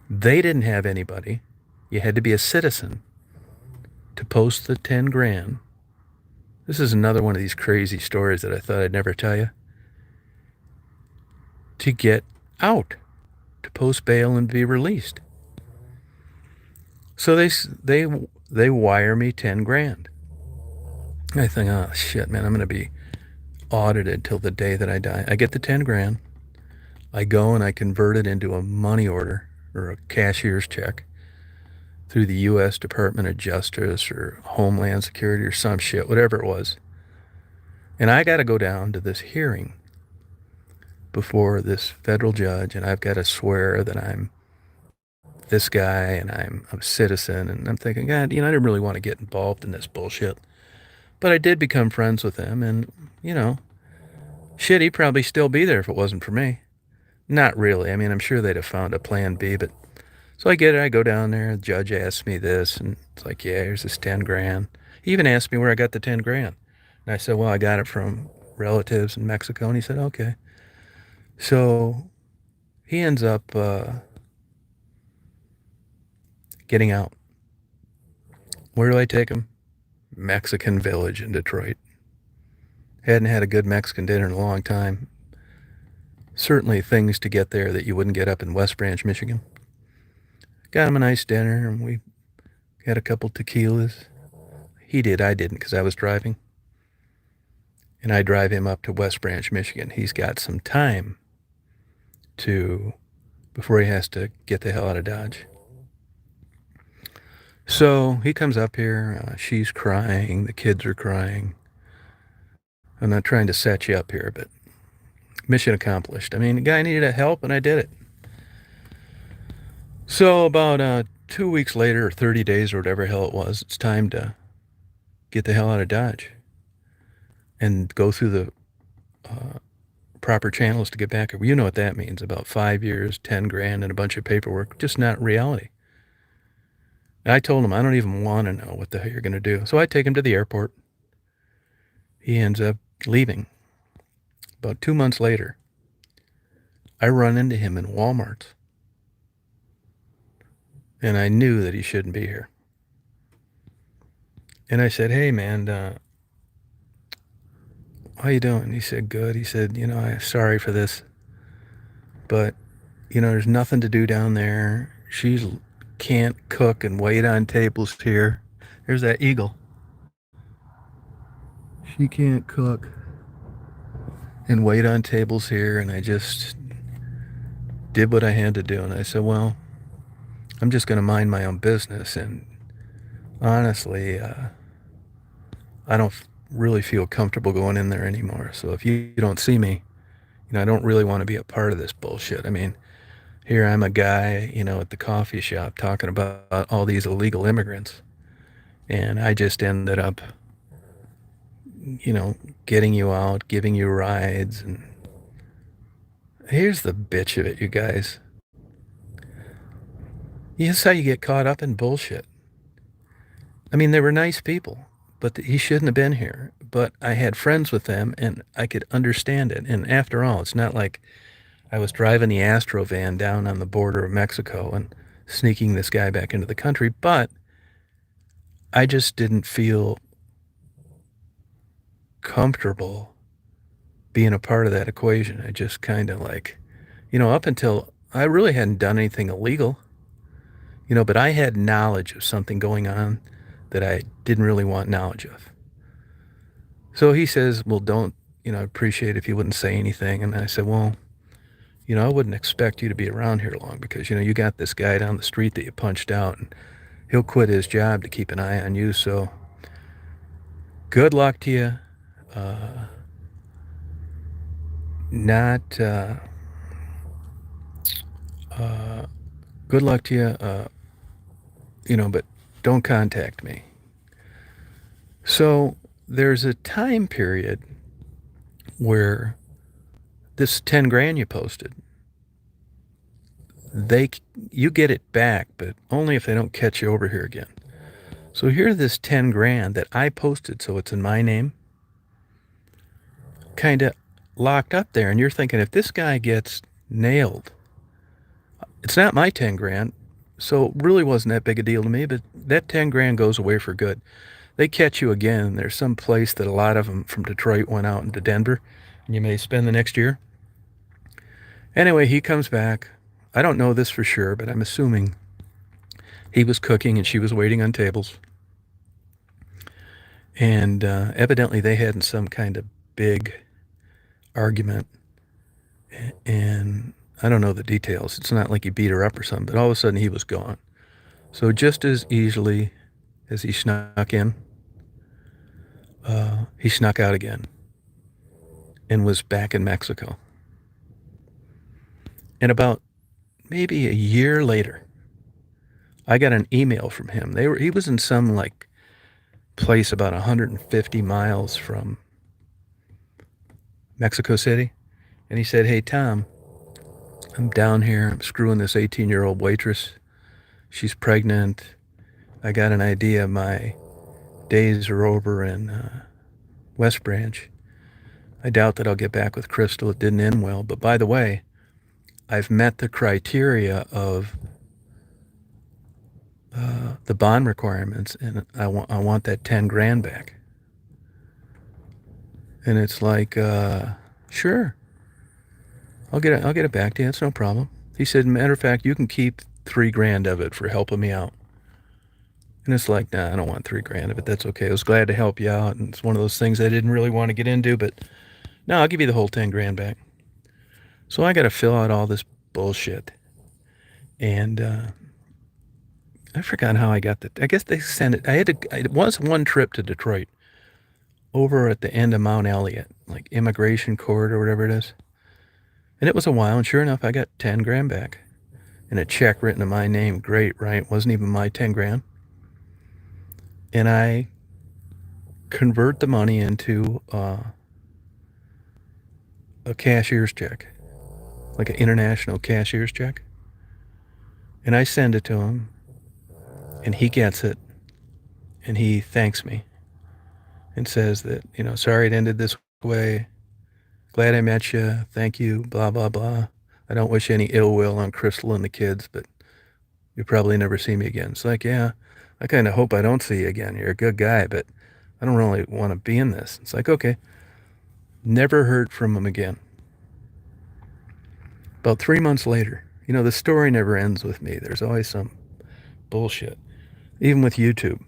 they didn't have anybody. You had to be a citizen to post the 10 grand. This is another one of these crazy stories that I thought I'd never tell you. To get out, to post bail and be released. So they wire me 10 grand. I think, oh shit, man, I'm going to be audited till the day that I die. I get the 10 grand. I go and I convert it into a money order or a cashier's check through the U.S. Department of Justice or Homeland Security or some shit, whatever it was. And I got to go down to this hearing before this federal judge, and I've got to swear that I'm this guy and I'm a citizen. And I'm thinking, God, I didn't really want to get involved in this bullshit. But I did become friends with him, and, shit, he'd probably still be there if it wasn't for me. Not really. I mean, I'm sure they'd have found a plan B, but so I get it. I go down there. The judge asks me this, and it's like, yeah, here's this 10 grand. He even asked me where I got the 10 grand. And I said, well, I got it from relatives in Mexico. And he said, okay. So he ends up getting out. Where do I take him? Mexican village in Detroit. Hadn't had a good Mexican dinner in a long time. certainly things to get there that you wouldn't get up in West Branch, Michigan. Got him a nice dinner, and we had a couple tequilas. He did, I didn't, because I was driving. And I drive him up to West Branch, Michigan. He's got some time before he has to get the hell out of Dodge. So he comes up here. She's crying. The kids are crying. I'm not trying to set you up here, but mission accomplished. I mean, the guy needed help, and I did it. So about 2 weeks later, or 30 days, or whatever hell it was, it's time to get the hell out of Dodge and go through the proper channels to get back. You know what that means. About 5 years, 10 grand, and a bunch of paperwork. Just not reality. And I told him, I don't even want to know what the hell you're going to do. So I take him to the airport. He ends up leaving. About 2 months later, I run into him in Walmart. And I knew that he shouldn't be here. And I said, hey, man, how you doing? He said, good. He said, I'm sorry for this, but, there's nothing to do down there. She can't cook and wait on tables here. There's that eagle. She can't cook and wait on tables here, and I just did what I had to do. And I said, well, I'm just going to mind my own business, and honestly, I don't really feel comfortable going in there anymore. So if you don't see me, I don't really want to be a part of this bullshit. I mean, here I'm a guy, at the coffee shop talking about all these illegal immigrants. And I just ended up, getting you out, giving you rides. And here's the bitch of it, you guys. Here's how you get caught up in bullshit. I mean, they were nice people, but he shouldn't have been here. But I had friends with them, and I could understand it. And after all, it's not like I was driving the Astro van down on the border of Mexico and sneaking this guy back into the country, but I just didn't feel comfortable being a part of that equation. I just kind of up until I really hadn't done anything illegal, but I had knowledge of something going on that I didn't really want knowledge of. So he says, well, don't, appreciate if you wouldn't say anything. And I said, well, I wouldn't expect you to be around here long because, you got this guy down the street that you punched out, and he'll quit his job to keep an eye on you. So good luck to you. Good luck to you, but don't contact me. So there's a time period where this 10 grand you posted, you get it back, but only if they don't catch you over here again. So here's this 10 grand that I posted, so it's in my name, kind of locked up there. And you're thinking, if this guy gets nailed, it's not my 10 grand. So it really wasn't that big a deal to me, but that 10 grand goes away for good. They catch you again. There's some place that a lot of them from Detroit went out into Denver, and you may spend the next year. Anyway, he comes back. I don't know this for sure, but I'm assuming he was cooking and she was waiting on tables. And evidently they had some kind of big argument. And I don't know the details. It's not like he beat her up or something, but all of a sudden he was gone. So just as easily as he snuck in, he snuck out again and was back in Mexico. And about maybe a year later, I got an email from him. He was in some place about 150 miles from Mexico City. And he said, hey, Tom, I'm down here. I'm screwing this 18-year-old waitress. She's pregnant. I got an idea. My days are over in West Branch. I doubt that I'll get back with Crystal. It didn't end well. But by the way, I've met the criteria of the bond requirements, and I want that 10 grand back. And it's like, sure. I'll get it back to you. It's no problem. He said, matter of fact, you can keep 3 grand of it for helping me out. And it's like, nah, I don't want 3 grand of it. That's okay. I was glad to help you out. And it's one of those things I didn't really want to get into, but no, I'll give you the whole 10 grand back. So I got to fill out all this bullshit. And I forgot how I got that. I guess they sent it. It was one trip to Detroit over at the end of Mount Elliott, like Immigration Court or whatever it is. And it was a while. And sure enough, I got 10 grand back. And a check written in my name. Great, right? Wasn't even my 10 grand. And I convert the money into a cashier's check, like an international cashier's check. And I send it to him, and he gets it, and he thanks me and says that, sorry it ended this way. Glad I met you. Thank you, blah, blah, blah. I don't wish any ill will on Crystal and the kids, but you'll probably never see me again. It's like, yeah, I kind of hope I don't see you again. You're a good guy, but I don't really want to be in this. It's like, okay. Never heard from him again. About 3 months later, the story never ends with me. There's always some bullshit, even with YouTube.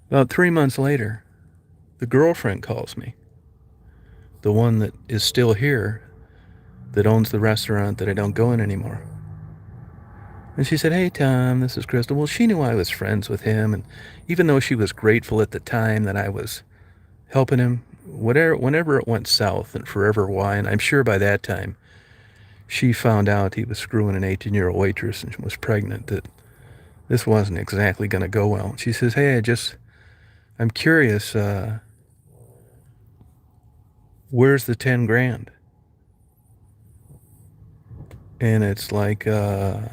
About 3 months later, the girlfriend calls me, the one that is still here, that owns the restaurant that I don't go in anymore. And she said, hey, Tom, this is Crystal. Well, she knew I was friends with him, and even though she was grateful at the time that I was helping him, whenever it went south, and forever why, and I'm sure by that time she found out he was screwing an 18-year-old waitress and was pregnant, that this wasn't exactly going to go well. She says, hey, I'm curious, where's the 10 grand? And it's like, the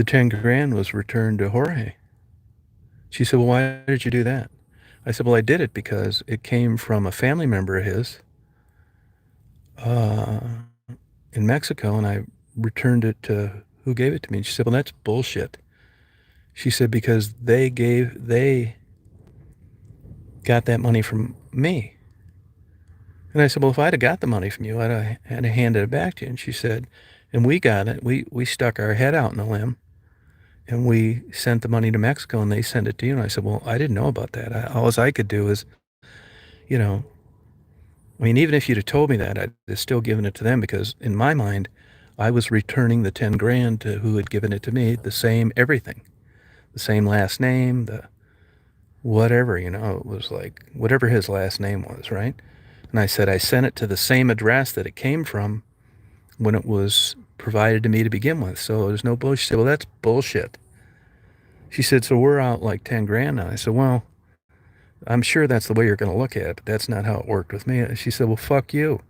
10 grand was returned to Jorge. She said, well, why did you do that? I said, well, I did it because it came from a family member of his in Mexico, and I returned it to who gave it to me. And she said, well, that's bullshit. She said, because they got that money from me. And I said, well, if I'd have got the money from you, I'd have had to hand it back to you. And she said, and we got it. We stuck our head out in a limb, and we sent the money to Mexico, and they sent it to you. And I said, well, I didn't know about that. All I could do is, even if you'd have told me that, I'd have still given it to them, because in my mind, I was returning the 10 grand to who had given it to me, the same everything, the same last name, the whatever, it was like whatever his last name was, right? And I said, I sent it to the same address that it came from when it was provided to me to begin with. So there's no bullshit. She said, well, that's bullshit. She said, so we're out like 10 grand now. I said, well, I'm sure that's the way you're going to look at it, but that's not how it worked with me. She said, well, fuck you.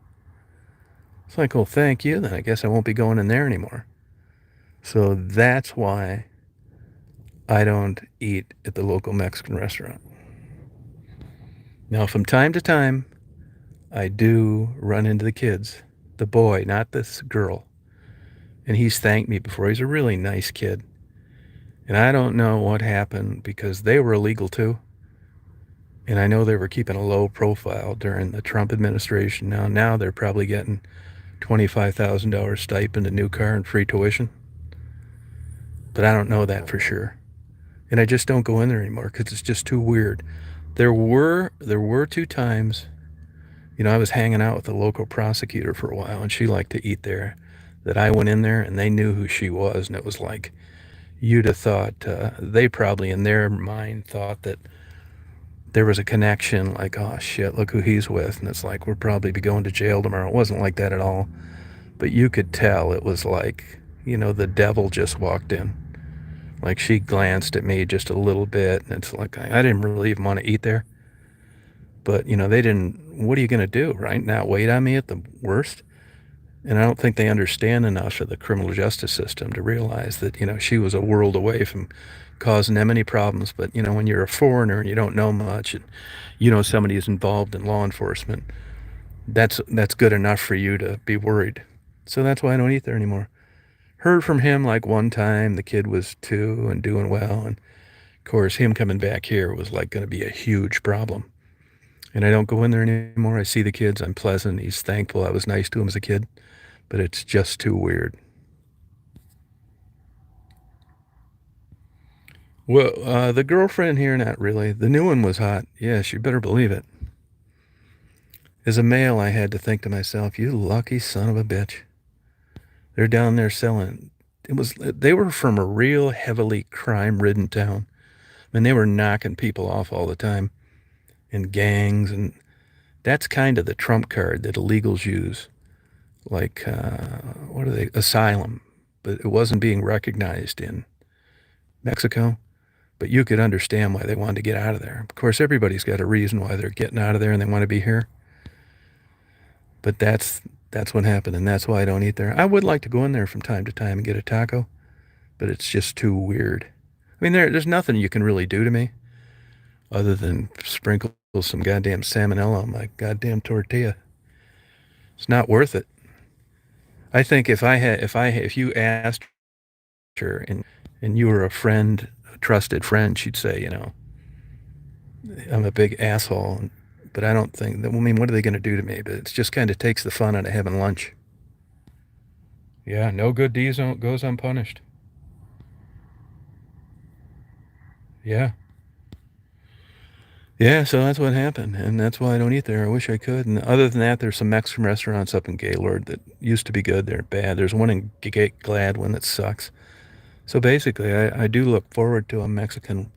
It's like, well, thank you. Then I guess I won't be going in there anymore. So that's why I don't eat at the local Mexican restaurant. Now, from time to time, I do run into the kids, the boy, not this girl. And he's thanked me before. He's a really nice kid. And I don't know what happened, because they were illegal too. And I know they were keeping a low profile during the Trump administration. Now they're probably getting $25,000 stipend, a new car, and free tuition. But I don't know that for sure. And I just don't go in there anymore because it's just too weird. There were 2 times, I was hanging out with the local prosecutor for a while, and she liked to eat there, that I went in there and they knew who she was. And it was like, you'd have thought, they probably in their mind thought that there was a connection, like, oh shit, look who he's with. And it's like, we'll probably be going to jail tomorrow. It wasn't like that at all. But you could tell it was like, the devil just walked in. Like, she glanced at me just a little bit, and it's like, I didn't really even want to eat there. But, they didn't, what are you going to do, right? Not wait on me at the worst? And I don't think they understand enough of the criminal justice system to realize that, she was a world away from causing them any problems. But, when you're a foreigner and you don't know much, and somebody is involved in law enforcement, that's good enough for you to be worried. So that's why I don't eat there anymore. Heard from him like one time. The kid was 2 and doing well. And, of course, him coming back here was like going to be a huge problem. And I don't go in there anymore. I see the kids. I'm pleasant. He's thankful I was nice to him as a kid, but it's just too weird. Well, the girlfriend here, not really. The new one was hot. Yes, you better believe it. As a male, I had to think to myself, you lucky son of a bitch. They're down there selling. They were from a real heavily crime-ridden town. I mean, they were knocking people off all the time in gangs, and that's kind of the trump card that illegals use. Like, what are they? Asylum. But it wasn't being recognized in Mexico. But you could understand why they wanted to get out of there. Of course, everybody's got a reason why they're getting out of there and they want to be here. But that's what happened, and that's why I don't eat there. I would like to go in there from time to time and get a taco, but it's just too weird. I mean, there's nothing you can really do to me other than sprinkle some goddamn salmonella on my goddamn tortilla. It's not worth it. I think if you asked her and you were a friend, a trusted friend, she'd say, I'm a big asshole. But I don't think that. I mean, what are they going to do to me? But it just kind of takes the fun out of having lunch. Yeah, no good deed goes unpunished. Yeah. Yeah, so that's what happened, and that's why I don't eat there. I wish I could. And other than that, there's some Mexican restaurants up in Gaylord that used to be good. They're bad. There's one in Gladwin that sucks. So basically, I do look forward to a Mexican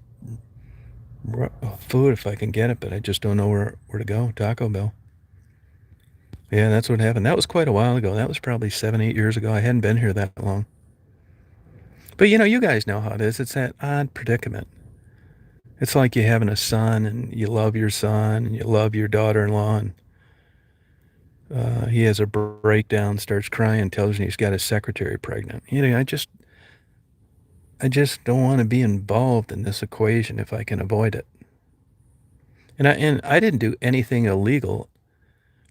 food if I can get it, but I just don't know where to go. Taco Bell. Yeah, that's what happened. That was quite a while ago. That was probably 7, 8 years ago. I hadn't been here that long. But you guys know how it is. It's that odd predicament. It's like you having a son and you love your son and you love your daughter-in-law, and he has a breakdown, starts crying, tells you he's got his secretary pregnant. I just don't want to be involved in this equation if I can avoid it. And I didn't do anything illegal.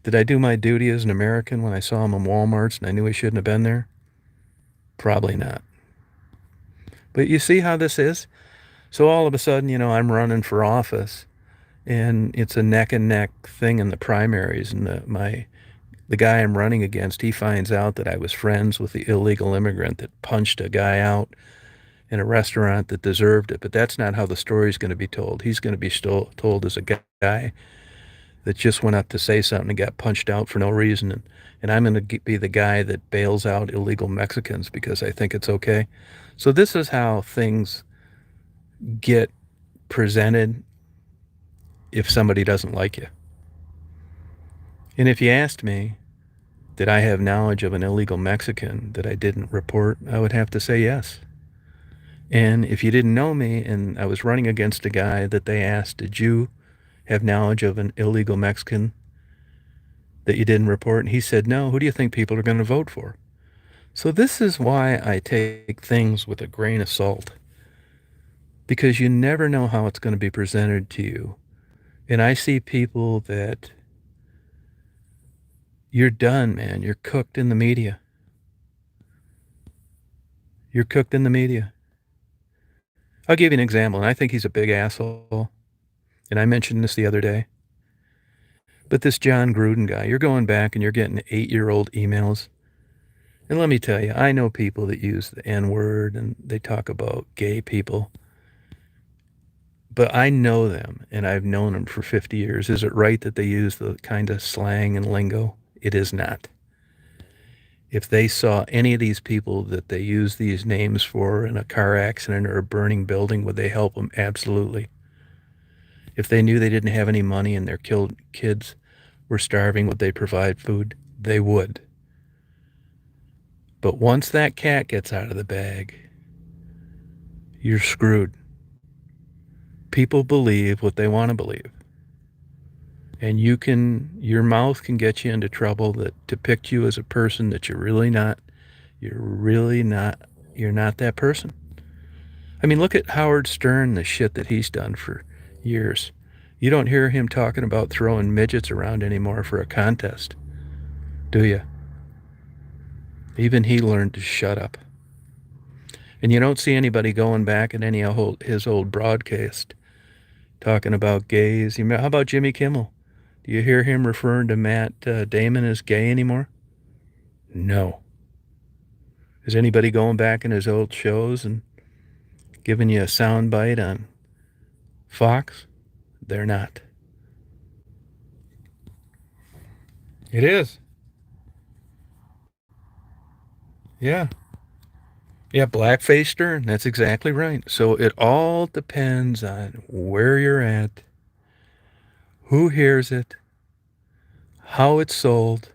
Did I do my duty as an American when I saw him in Walmart's and I knew he shouldn't have been there? Probably not. But you see how this is? So all of a sudden, I'm running for office, and it's a neck and neck thing in the primaries, and the guy I'm running against, he finds out that I was friends with the illegal immigrant that punched a guy out in a restaurant that deserved it. But that's not how the story's going to be told. He's going to be told as a guy that just went up to say something and got punched out for no reason. And I'm going to be the guy that bails out illegal Mexicans because I think it's okay. So this is how things get presented if somebody doesn't like you. And if you asked me, did I have knowledge of an illegal Mexican that I didn't report, I would have to say yes. And if you didn't know me and I was running against a guy that they asked, did you have knowledge of an illegal Mexican that you didn't report? And he said, no, who do you think people are going to vote for? So this is why I take things with a grain of salt, because you never know how it's going to be presented to you. And I see people that you're done, man. You're cooked in the media. You're cooked in the media. I'll give you an example, and I think he's a big asshole. And I mentioned this the other day. But this John Gruden guy, you're going back and you're getting 8-year-old emails. And let me tell you, I know people that use the N-word and they talk about gay people. But I know them, and I've known them for 50 years. Is it right that they use the kind of slang and lingo? It is not. If they saw any of these people that they use these names for in a car accident or a burning building, would they help them? Absolutely. If they knew they didn't have any money and their kids were starving, would they provide food? They would. But once that cat gets out of the bag, you're screwed. People believe what they want to believe. And your mouth can get you into trouble that depict you as a person that you're really not. You're not that person. I mean, look at Howard Stern, the shit that he's done for years. You don't hear him talking about throwing midgets around anymore for a contest, do you? Even he learned to shut up. And you don't see anybody going back at any of his old broadcast talking about gays. How about Jimmy Kimmel? Do you hear him referring to Matt Damon as gay anymore? No. Is anybody going back in his old shows and giving you a sound bite on Fox? They're not. It is. Yeah. Yeah, blackface Stern. That's exactly right. So it all depends on where you're at, who hears it, how it's sold,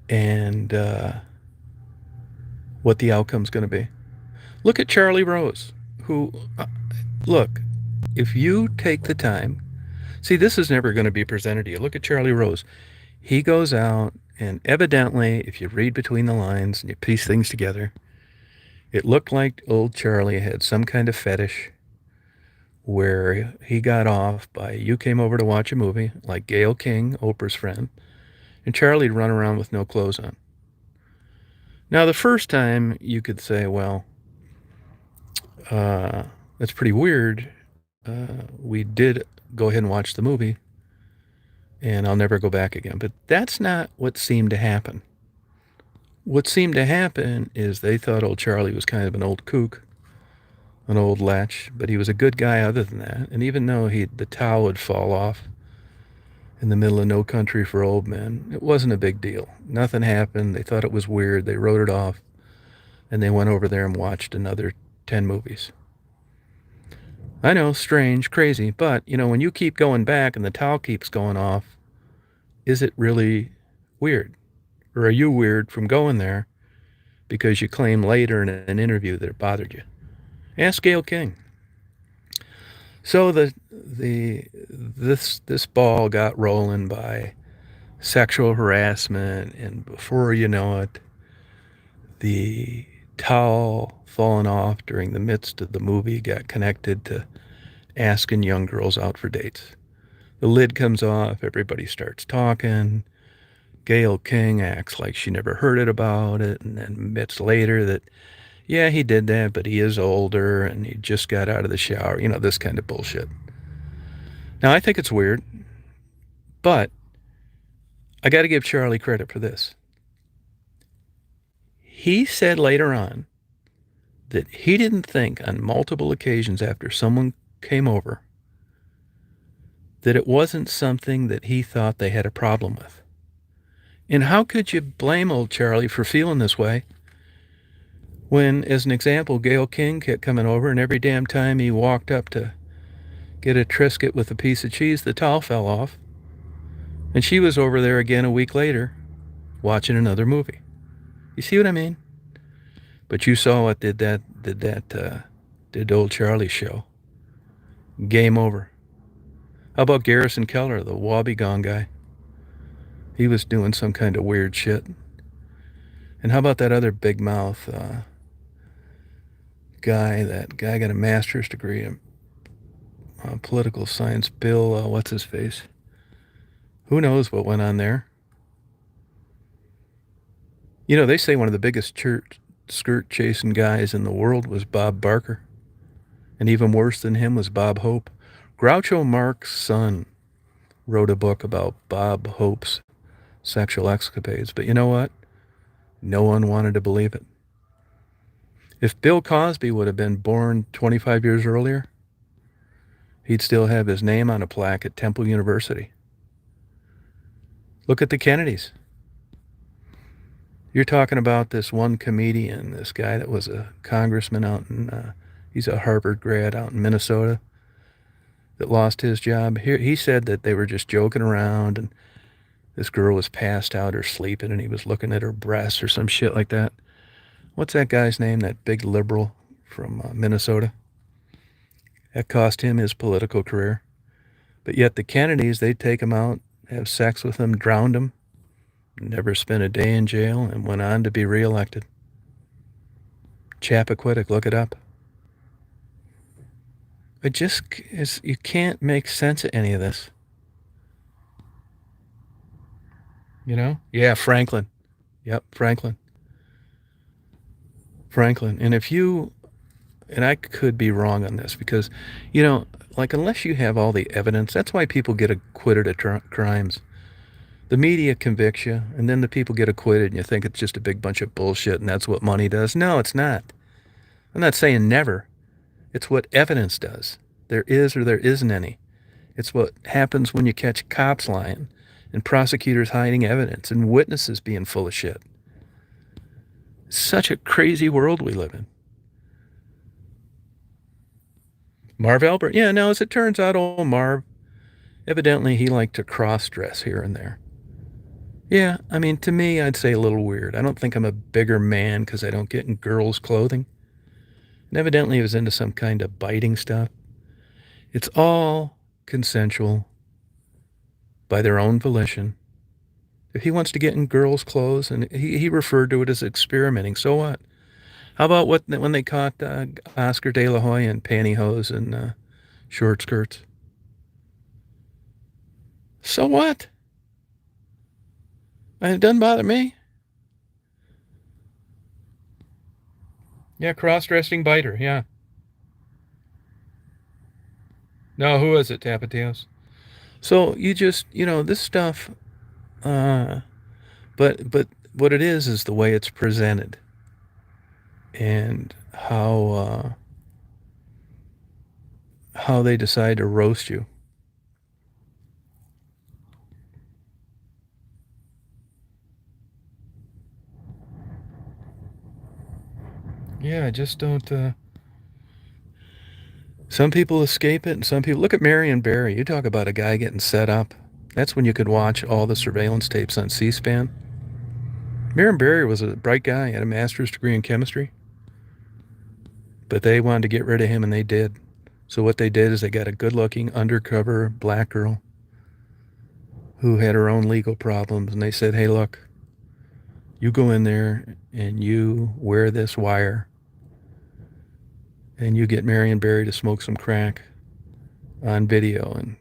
and what the outcome's going to be. Look at Charlie Rose, who, look, if you take the time, see, this is never going to be presented to you. Look at Charlie Rose. He goes out, and evidently, if you read between the lines and you piece things together, it looked like old Charlie had some kind of fetish where he got off by you came over to watch a movie, like Gayle King, Oprah's friend, and Charlie'd run around with no clothes on. Now, the first time you could say, well, that's pretty weird. We did go ahead and watch the movie, and I'll never go back again. But that's not what seemed to happen. What seemed to happen is they thought old Charlie was kind of an old kook, an old lech, but he was a good guy other than that. And even though the towel would fall off in the middle of No Country for Old Men, it wasn't a big deal. Nothing happened. They thought it was weird. They wrote it off, and they went over there and watched another 10 movies. I know, strange, crazy, but, when you keep going back and the towel keeps going off, is it really weird? Or are you weird from going there because you claim later in an interview that it bothered you? Ask Gayle King. So this ball got rolling by sexual harassment, and before you know it, the towel falling off during the midst of the movie got connected to asking young girls out for dates. The lid comes off, everybody starts talking. Gayle King acts like she never heard it about it, and then admits later that, yeah, he did that, but he is older, and he just got out of the shower, this kind of bullshit. Now, I think it's weird, but I got to give Charlie credit for this. He said later on that he didn't think on multiple occasions after someone came over that it wasn't something that he thought they had a problem with. And how could you blame old Charlie for feeling this way when, as an example, Gayle King kept coming over, and every damn time he walked up to get a Triscuit with a piece of cheese, the towel fell off, and she was over there again a week later watching another movie. You see what I mean? But you saw what did old Charlie show. Game over. How about Garrison Keller, the Wobbegong guy? He was doing some kind of weird shit. And how about that other big mouth guy? That guy got a master's degree in political science. Bill, what's his face? Who knows what went on there? They say one of the biggest skirt chasing guys in the world was Bob Barker. And even worse than him was Bob Hope. Groucho Marx's son wrote a book about Bob Hope's sexual escapades. But you know what? No one wanted to believe it. If Bill Cosby would have been born 25 years earlier, he'd still have his name on a plaque at Temple University. Look at the Kennedys. You're talking about this one comedian, this guy that was a congressman out in, he's a Harvard grad out in Minnesota, that lost his job. He said that they were just joking around, and this girl was passed out or sleeping, and he was looking at her breasts or some shit like that. What's that guy's name, that big liberal from Minnesota? That cost him his political career. But yet the Kennedys, they'd take him out, have sex with him, drowned him, never spent a day in jail, and went on to be reelected. Chappaquiddick, look it up. You can't make sense of any of this. Yeah, Franklin. Yep, Franklin. And I could be wrong on this because, like, unless you have all the evidence, that's why people get acquitted of crimes. The media convicts you, and then the people get acquitted, and you think it's just a big bunch of bullshit, and that's what money does. No, it's not. I'm not saying never. It's what evidence does. There is or there isn't any. It's what happens when you catch cops lying, and prosecutors hiding evidence, and witnesses being full of shit. It's such a crazy world we live in. Marv Albert. Yeah, now as it turns out, old Marv, evidently he liked to cross-dress here and there. Yeah, I mean, to me, I'd say a little weird. I don't think I'm a bigger man because I don't get in girls' clothing. And evidently he was into some kind of biting stuff. It's all consensual by their own volition. If he wants to get in girls' clothes, and he referred to it as experimenting, so what? How about when they caught Oscar De La Hoya in pantyhose and short skirts? So what? It doesn't bother me. Yeah, cross-dressing biter, yeah. No, who is it, Tapatios? So you just, this stuff, uh, but what it is the way it's presented and how they decide to roast you. Yeah, I just don't. Some people escape it, and some people look at Marion Barry. You talk about a guy getting set up. That's when you could watch all the surveillance tapes on C-SPAN. Marion Barry was a bright guy, had a master's degree in chemistry, but they wanted to get rid of him, and they did. So what they did is they got a good-looking undercover black girl who had her own legal problems, and they said, "Hey, look, you go in there and you wear this wire, and you get Marion Barry to smoke some crack on video, and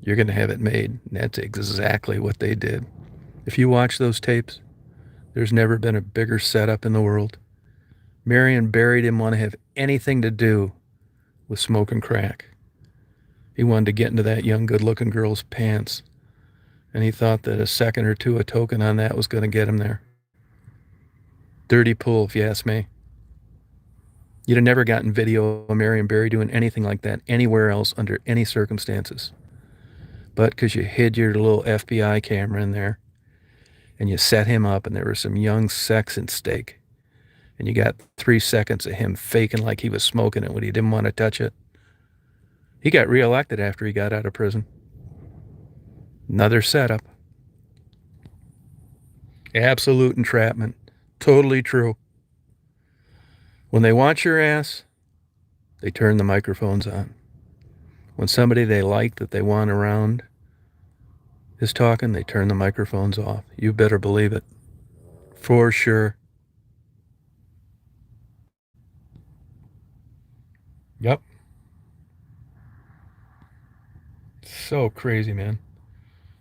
you're going to have it made." And that's exactly what they did. If you watch those tapes, there's never been a bigger setup in the world. Marion Barry didn't want to have anything to do with smoking crack. He wanted to get into that young, good-looking girl's pants, and he thought that a second or two, a token on that was going to get him there. Dirty pool, if you ask me. You'd have never gotten video of Marion Barry doing anything like that anywhere else under any circumstances. But because you hid your little FBI camera in there, and you set him up, and there was some young sex at stake, and you got 3 seconds of him faking like he was smoking it when he didn't want to touch it. He got reelected after he got out of prison. Another setup. Absolute entrapment. Totally true. When they want your ass, they turn the microphones on. When somebody they like that they want around is talking, they turn the microphones off. You better believe it. For sure. Yep. So crazy, man.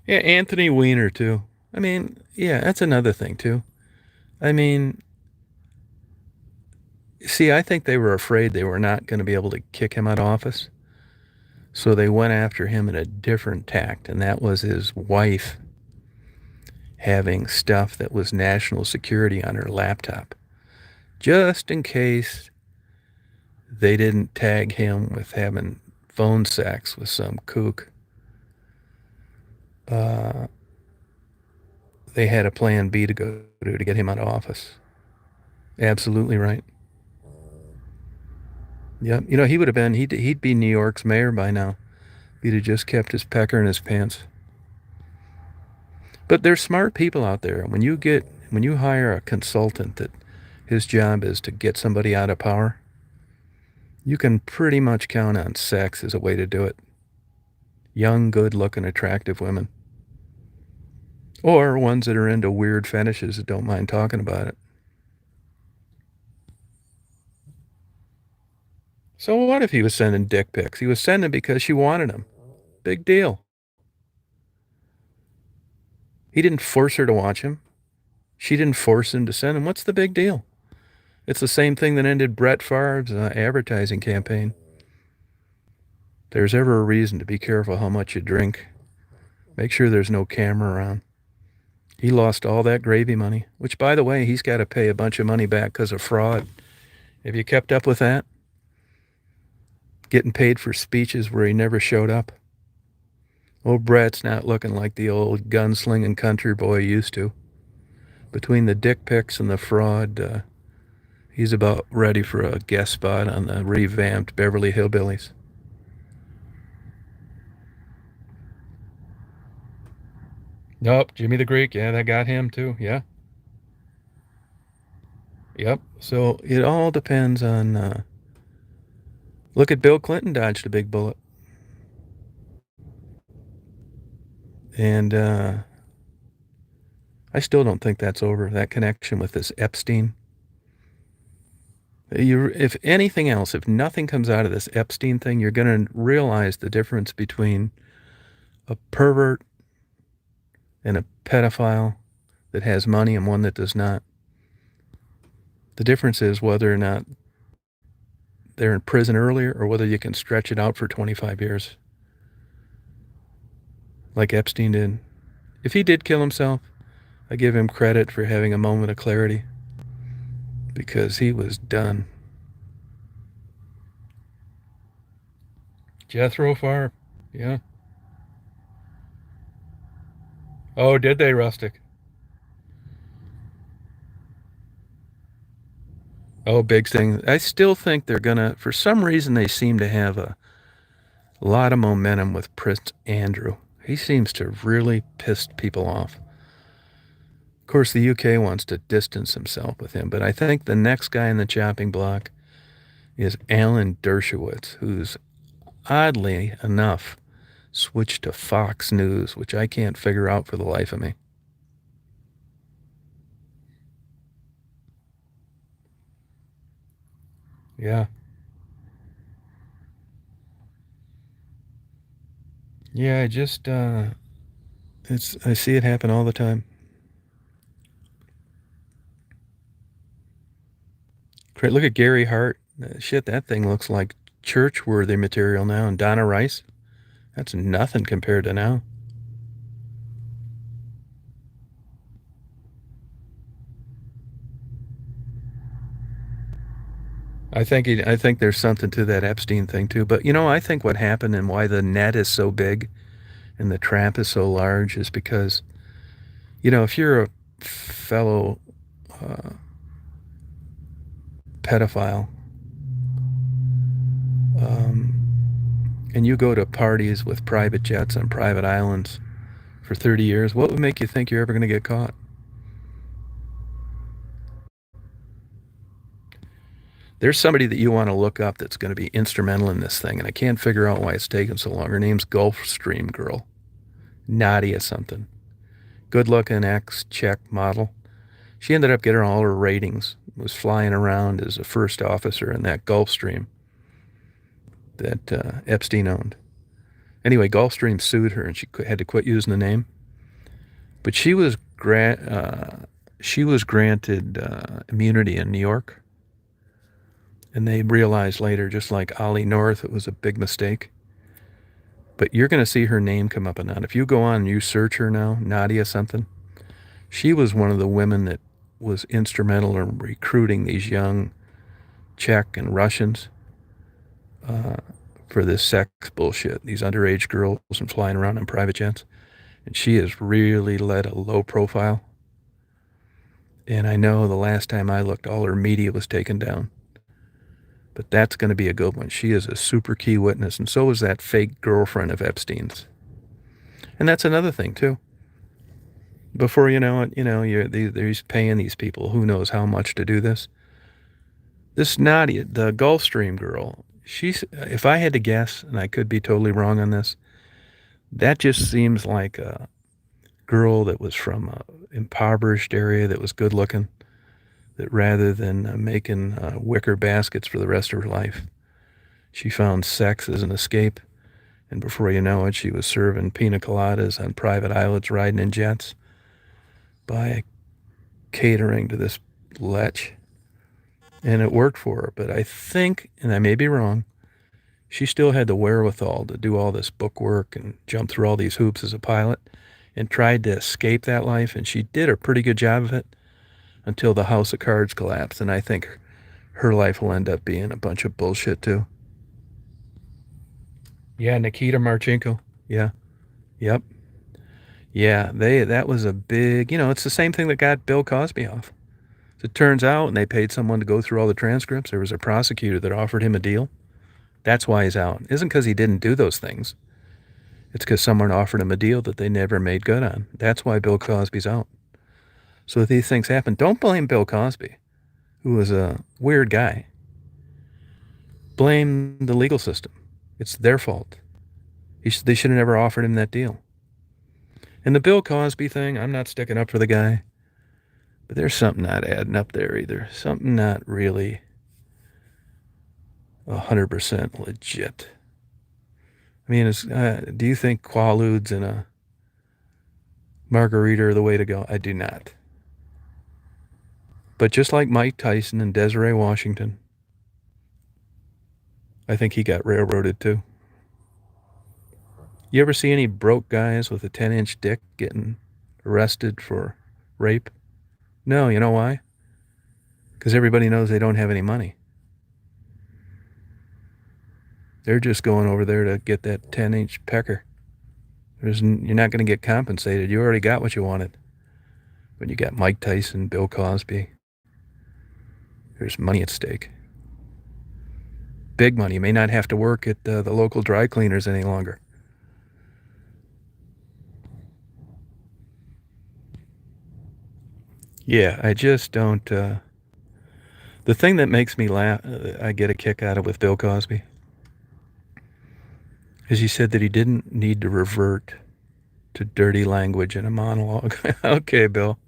Yeah, Anthony Weiner, too. I mean, yeah, that's another thing, too. I mean, see, I think they were afraid they were not going to be able to kick him out of office. So they went after him in a different tact, and that was his wife having stuff that was national security on her laptop, just in case they didn't tag him with having phone sex with some kook. They had a plan B to go to get him out of office. Absolutely right. Yep. He would have been, he'd be New York's mayor by now. He'd have just kept his pecker in his pants. But there's smart people out there. When you hire a consultant that his job is to get somebody out of power, you can pretty much count on sex as a way to do it. Young, good-looking, attractive women. Or ones that are into weird fetishes that don't mind talking about it. So what if he was sending dick pics? He was sending because she wanted him. Big deal. He didn't force her to watch him. She didn't force him to send him. What's the big deal? It's the same thing that ended Brett Favre's advertising campaign. there's ever a reason to be careful how much you drink, make sure there's no camera around. He lost all that gravy money, which, by the way, he's got to pay a bunch of money back because of fraud. Have you kept up with that? Getting paid for speeches where he never showed up. Old Brett's not looking like the old gunslinging country boy he used to. Between the dick pics and the fraud, he's about ready for a guest spot on the revamped Beverly Hillbillies. Nope, Jimmy the Greek. Yeah, that got him too. Yeah. Yep. So it all depends on. Look at Bill Clinton dodged a big bullet. And I still don't think that's over. That connection with this Epstein. If anything else, if nothing comes out of this Epstein thing, you're going to realize the difference between a pervert and a pedophile that has money and one that does not. The difference is whether or not they're in prison earlier or whether you can stretch it out for 25 years. Like Epstein did. If he did kill himself, I give him credit for having a moment of clarity because he was done. Jethro Farr, yeah. Oh, did they, Rustic? Oh, big thing. I still think they're gonna, for some reason, they seem to have a lot of momentum with Prince Andrew. He seems to have really pissed people off. Of course, the UK wants to distance himself with him, but I think the next guy in the chopping block is Alan Dershowitz, who's oddly enough switched to Fox News, which I can't figure out for the life of me. Yeah. Yeah, I see it happen all the time. Look at Gary Hart. Shit, that thing looks like church-worthy material now. And Donna Rice, that's nothing compared to now. I think there's something to that Epstein thing too. But I think what happened and why the net is so big and the trap is so large is because if you're a fellow pedophile, um, and you go to parties with private jets on private islands for 30 years, what would make you think you're ever going to get caught? There's somebody that you want to look up that's going to be instrumental in this thing, and I can't figure out why it's taken so long. Her name's Gulfstream Girl. Nadia something. Good looking ex-Czech model. She ended up getting all her ratings, was flying around as a first officer in that Gulfstream that Epstein owned. Anyway, Gulfstream sued her and she had to quit using the name. But she was granted immunity in New York. And they realized later, just like Ollie North, it was a big mistake. But you're going to see her name come up and on. If you go on and you search her now, Nadia something, she was one of the women that was instrumental in recruiting these young Czech and Russians for this sex bullshit, these underage girls and flying around in private jets. And she has really led a low profile. And I know the last time I looked, all her media was taken down. But that's going to be a good one. She is a super key witness, and so is that fake girlfriend of Epstein's. And that's another thing, too. Before you know it, they're paying these people who knows how much to do this. This Nadia, the Gulfstream girl, if I had to guess, and I could be totally wrong on this, that just seems like a girl that was from an impoverished area that was good looking, that rather than making wicker baskets for the rest of her life, she found sex as an escape. And before you know it, she was serving pina coladas on private islets, riding in jets by catering to this lech. And it worked for her. But I think, and I may be wrong, she still had the wherewithal to do all this book work and jump through all these hoops as a pilot and tried to escape that life. And she did a pretty good job of it until the house of cards collapsed. And I think her life will end up being a bunch of bullshit too. Yeah, Nikita Marchenko. Yeah. Yep. Yeah, that was a big, it's the same thing that got Bill Cosby off. As it turns out, and they paid someone to go through all the transcripts. There was a prosecutor that offered him a deal. That's why he's out. It isn't because he didn't do those things. It's because someone offered him a deal that they never made good on. That's why Bill Cosby's out. So if these things happen, don't blame Bill Cosby, who was a weird guy. Blame the legal system. It's their fault. They should have never offered him that deal. And the Bill Cosby thing, I'm not sticking up for the guy, but there's something not adding up there either. Something not really 100% legit. I mean, do you think Quaaludes and a margarita are the way to go? I do not. But just like Mike Tyson and Desiree Washington, I think he got railroaded too. You ever see any broke guys with a 10-inch dick getting arrested for rape? No, you know why? Because everybody knows they don't have any money. They're just going over there to get that 10-inch pecker. You're not going to get compensated. You already got what you wanted. When you got Mike Tyson, Bill Cosby, there's money at stake. Big money. You may not have to work at the local dry cleaners any longer. Yeah, I just don't. The thing that makes me laugh, I get a kick out of with Bill Cosby, is he said that he didn't need to revert to dirty language in a monologue. Okay, Bill.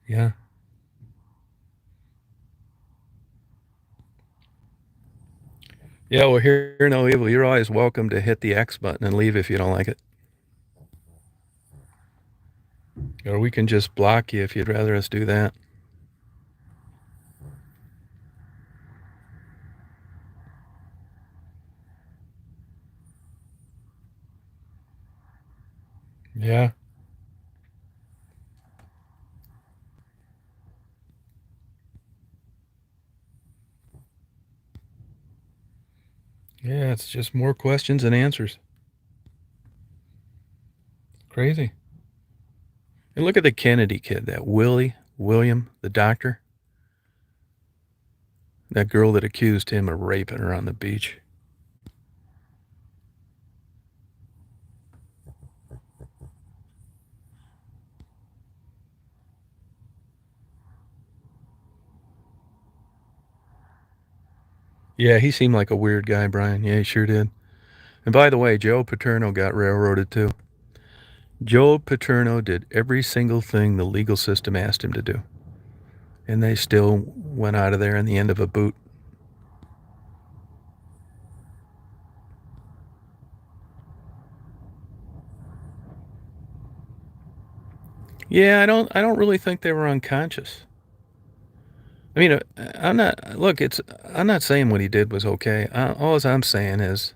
Yeah. Yeah, well, hear no evil. You're always welcome to hit the X button and leave if you don't like it. Or we can just block you if you'd rather us do that. Yeah. Yeah, it's just more questions and answers. Crazy. And look at the Kennedy kid, that William, the doctor. That girl that accused him of raping her on the beach. Yeah, he seemed like a weird guy, Brian. Yeah, he sure did. And by the way, Joe Paterno got railroaded too. Joe Paterno did every single thing the legal system asked him to do. And they still went out of there in the end of a boot. Yeah, I don't really think they were unconscious. I mean, I'm not. Look, I'm not saying what he did was okay. All I'm saying is,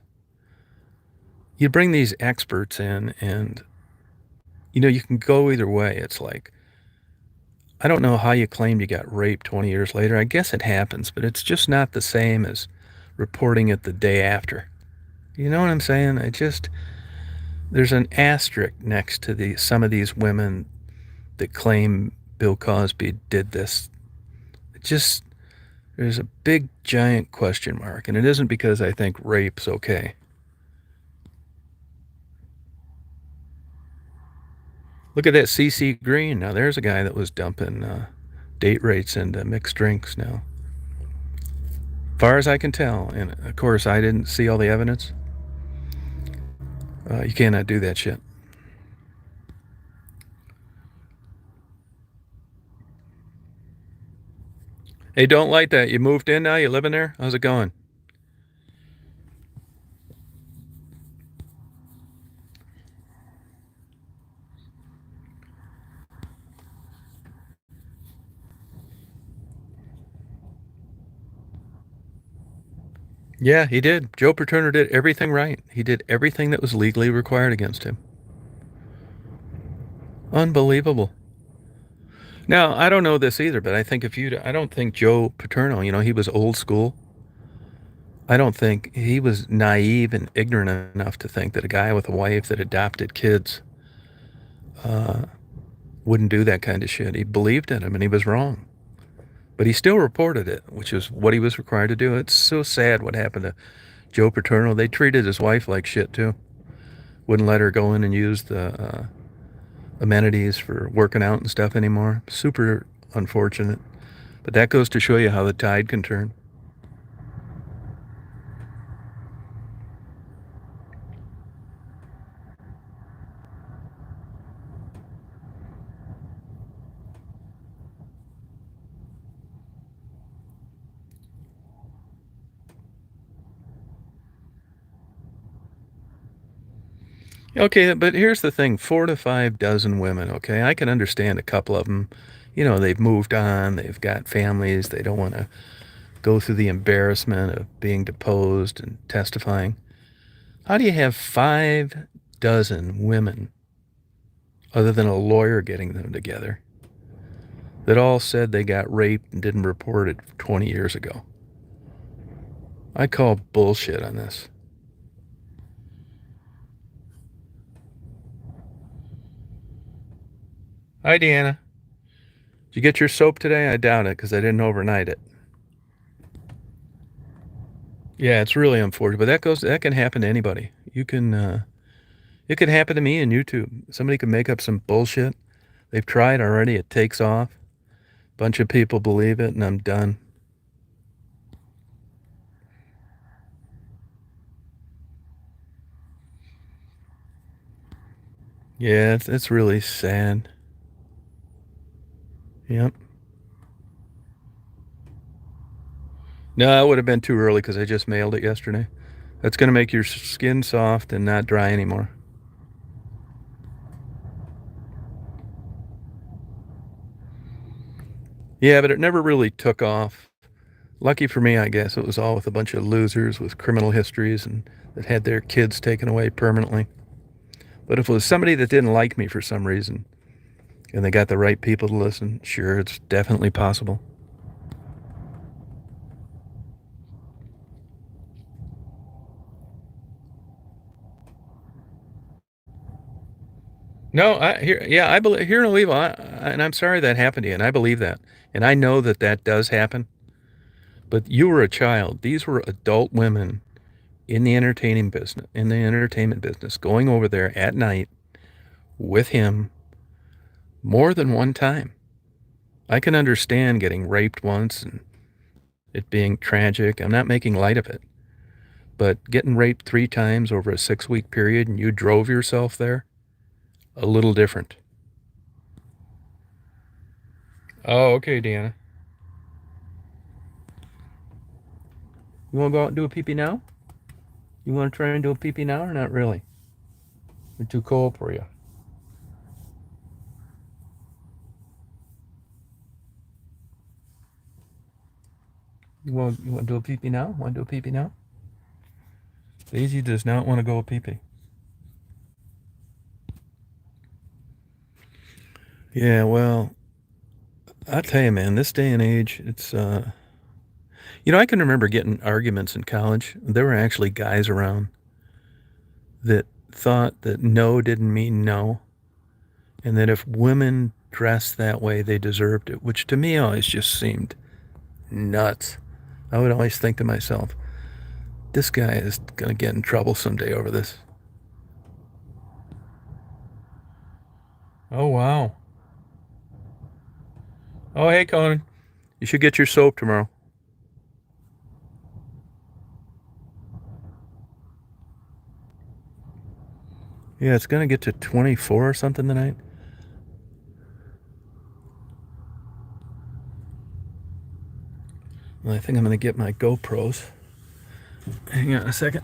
you bring these experts in, and you can go either way. It's like, I don't know how you claim you got raped 20 years later. I guess it happens, but it's just not the same as reporting it the day after. You know what I'm saying? There's an asterisk next to some of these women that claim Bill Cosby did this. It just There's a big giant question mark, and it isn't because I think rape's okay. Look at that CC Green. Now there's a guy that was dumping date rates into mixed drinks now. Far as I can tell, and of course I didn't see all the evidence. You cannot do that shit. Hey, don't like that. You moved in now? You living there? How's it going? Yeah, he did. Joe Paterno did everything right. He did everything that was legally required against him. Unbelievable. Now, I don't know this either, but I think I don't think Joe Paterno, he was old school. I don't think he was naive and ignorant enough to think that a guy with a wife that adopted kids uh, wouldn't do that kind of shit. He believed in him and he was wrong. But he still reported it, which is what he was required to do. It's so sad what happened to Joe Paterno. They treated his wife like shit, too. Wouldn't let her go in and use the amenities for working out and stuff anymore. Super unfortunate. But that goes to show you how the tide can turn. Okay, but here's the thing, 4 to 5 dozen women, okay? I can understand a couple of them. They've moved on, they've got families, they don't want to go through the embarrassment of being deposed and testifying. How do you have 5 dozen women, other than a lawyer getting them together, that all said they got raped and didn't report it 20 years ago? I call bullshit on this. Hi, Deanna. Did you get your soap today? I doubt it because I didn't overnight it. Yeah, it's really unfortunate, but that can happen to anybody. It could happen to me in YouTube. Somebody could make up some bullshit. They've tried already. It takes off. Bunch of people believe it, and I'm done. Yeah, it's really sad. Yep. No, it would have been too early because I just mailed it yesterday. That's going to make your skin soft and not dry anymore. Yeah, but it never really took off. Lucky for me, I guess, it was all with a bunch of losers with criminal histories and that had their kids taken away permanently. But if it was somebody that didn't like me for some reason and they got the right people to listen, sure, it's definitely possible. No, I believe here in Oliva, and I'm sorry that happened to you, and I believe that, and I know that that does happen. But you were a child; these were adult women in the entertainment business, going over there at night with him more than one time. I can understand getting raped once and it being tragic. I'm not making light of it, but getting raped 3 times over a 6-week period, and you drove yourself there, a little different. Oh, okay, Deanna. You want to go out and do a pee-pee now? You want to try and do a pee-pee now or not really? It's too cold for you. You want to do a pee-pee now? Want to do a pee-pee now? Daisy does not want to go a pee-pee. Yeah, well, I tell you, man, this day and age, I can remember getting arguments in college. There were actually guys around that thought that no didn't mean no, and that if women dressed that way, they deserved it, which to me always just seemed nuts. I would always think to myself, this guy is going to get in trouble someday over this. Oh, wow. Oh, hey, Conan. You should get your soap tomorrow. Yeah, it's going to get to 24 or something tonight. Well, I think I'm going to get my GoPros. Hang on a second.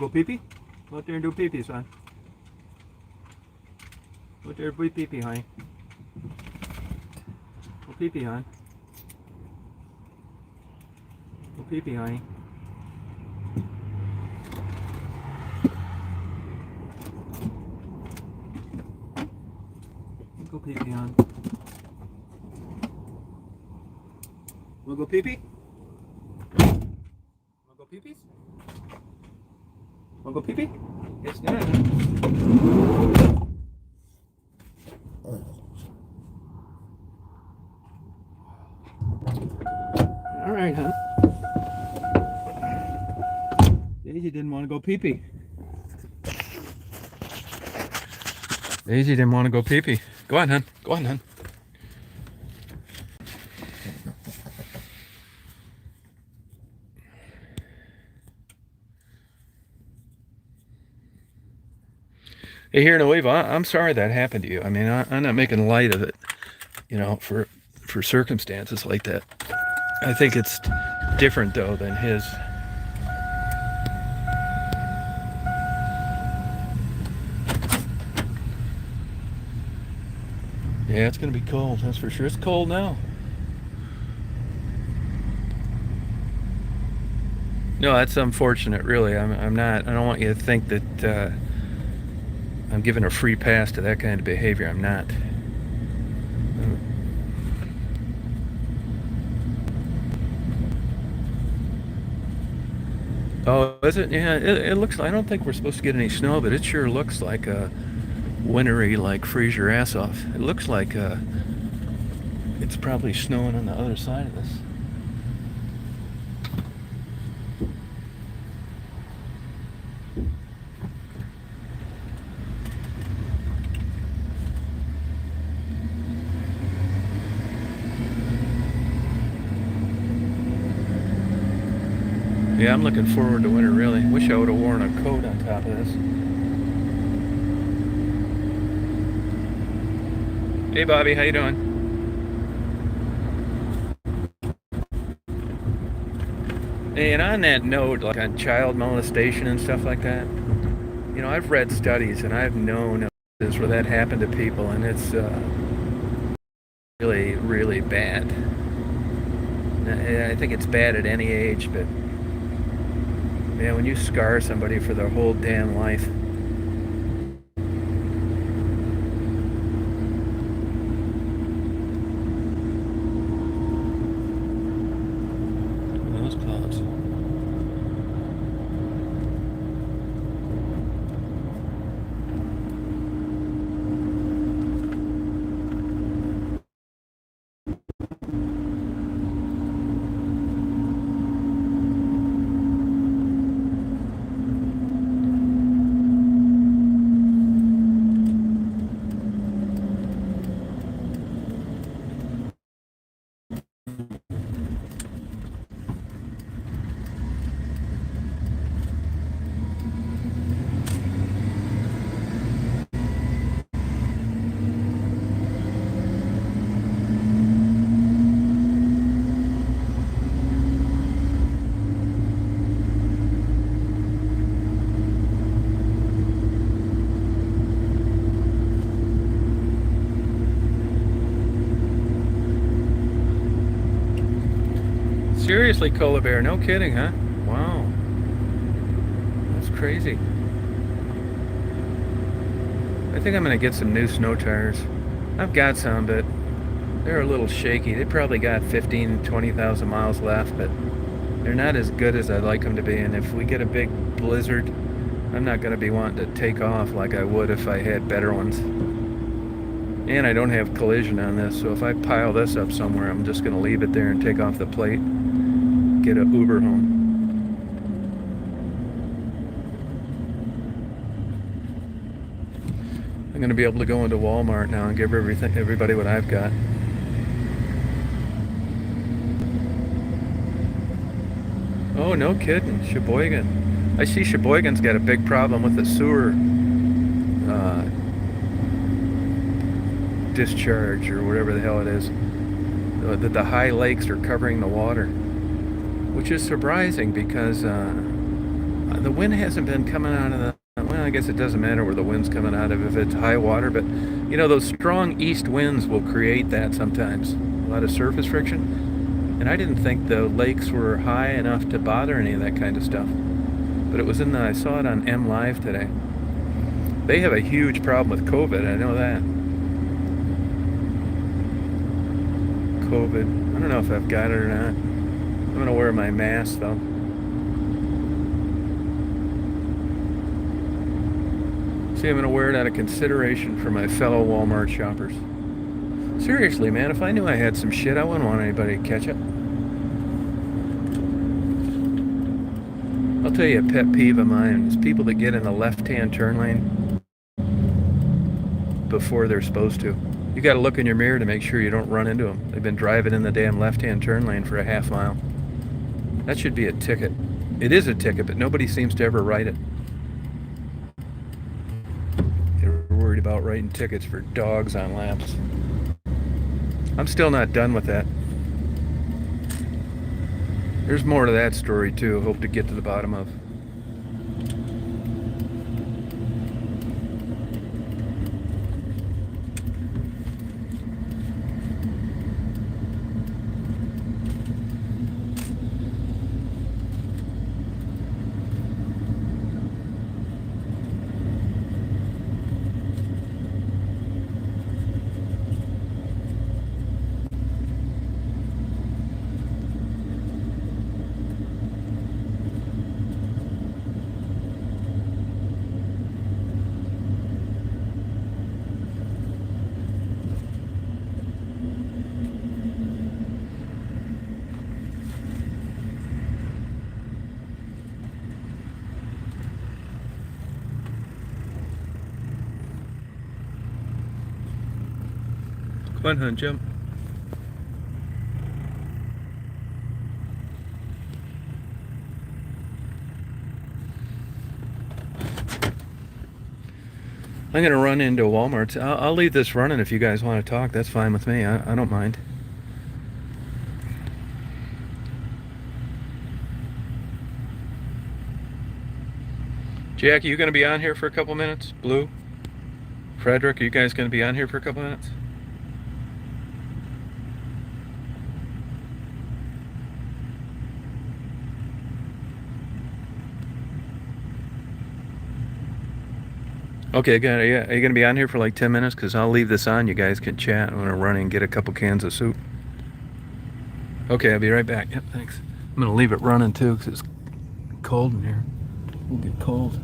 Go pee-pee? Go out there and do pee-pee, son. Go out there and do pee-pee, honey. Go pee-pee, hon. Go pee-pee, honey. Go pee-pee, hon. Wanna go pee-pee? Wanna go pee-pees? Wanna go pee-pee? Yes, yeah. All right, huh? Daisy didn't want to go pee-pee. Daisy didn't want to go pee-pee. Go on, hon. Go on, hon. Hey, here in Nuevo, I'm sorry that happened to you. I mean, I'm not making light of it, you know, for circumstances like that. I think it's different, though, than his. Yeah, it's going to be cold, that's for sure. It's cold now. No, that's unfortunate, really. I'm not, I don't want you to think that I'm giving a free pass to that kind of behavior. I'm not. Oh, is it? Yeah, it looks like, I don't think we're supposed to get any snow, but it sure looks like a wintry, like freeze your ass off. It looks like it's probably snowing on the other side of this. Yeah, I'm looking forward to winter, really. Wish I would have worn a coat on top of this. Hey, Bobby, how you doing? Hey, and on that note, like on child molestation and stuff like that, you know, I've read studies and I've known this where that happened to people, and it's really, really bad. I think it's bad at any age, but man, when you scar somebody for their whole damn life. Those clouds. Seriously, Cola Bear, no kidding, huh? Wow. That's crazy. I think I'm going to get some new snow tires. I've got some, but they're a little shaky. They probably got 15, 20,000 miles left, but they're not as good as I'd like them to be. And if we get a big blizzard, I'm not going to be wanting to take off like I would if I had better ones. And I don't have collision on this, so if I pile this up somewhere, I'm just going to leave it there and take off the plate. Get an Uber home. I'm going to be able to go into Walmart now and give everybody what I've got. Oh, no kidding. Sheboygan. I see Sheboygan's got a big problem with the sewer discharge or whatever the hell it is. The high lakes are covering the water, which is surprising because The wind hasn't been coming out of the. Well, I guess it doesn't matter where the wind's coming out of if it's high water, but you know, those strong east winds will create that sometimes. A lot of surface friction. And I didn't think the lakes were high enough to bother any of that kind of stuff. But it was in the, I saw it on M Live today. They have a huge problem with COVID, I know that. COVID. I don't know if I've got it or not. I'm gonna wear my mask though. See, I'm gonna wear it out of consideration for my fellow Walmart shoppers. Seriously, man, if I knew I had some shit, I wouldn't want anybody to catch it. I'll tell you a pet peeve of mine is people that get in the left-hand turn lane before they're supposed to. You got to look in your mirror to make sure you don't run into them. They've been driving in the damn left-hand turn lane for a half mile. That should be a ticket. It is a ticket, but nobody seems to ever write it. They're worried about writing tickets for dogs on laps. I'm still not done with that. There's more to that story too. Hope to get to the bottom of. Come on, hun, jump. I'm going to run into Walmart. I'll leave this running if you guys want to talk. That's fine with me. I don't mind. Jack, are you going to be on here for a couple minutes? Blue? Frederick, are you guys going to be on here for a couple minutes? Okay, good. Are you going to be on here for like 10 minutes? Because I'll leave this on. You guys can chat. I'm going to run and get a couple cans of soup. Okay, I'll be right back. Yep, thanks. I'm going to leave it running too because it's cold in here. It'll get cold.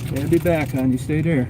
Okay, I'll be back, hon. You stay there.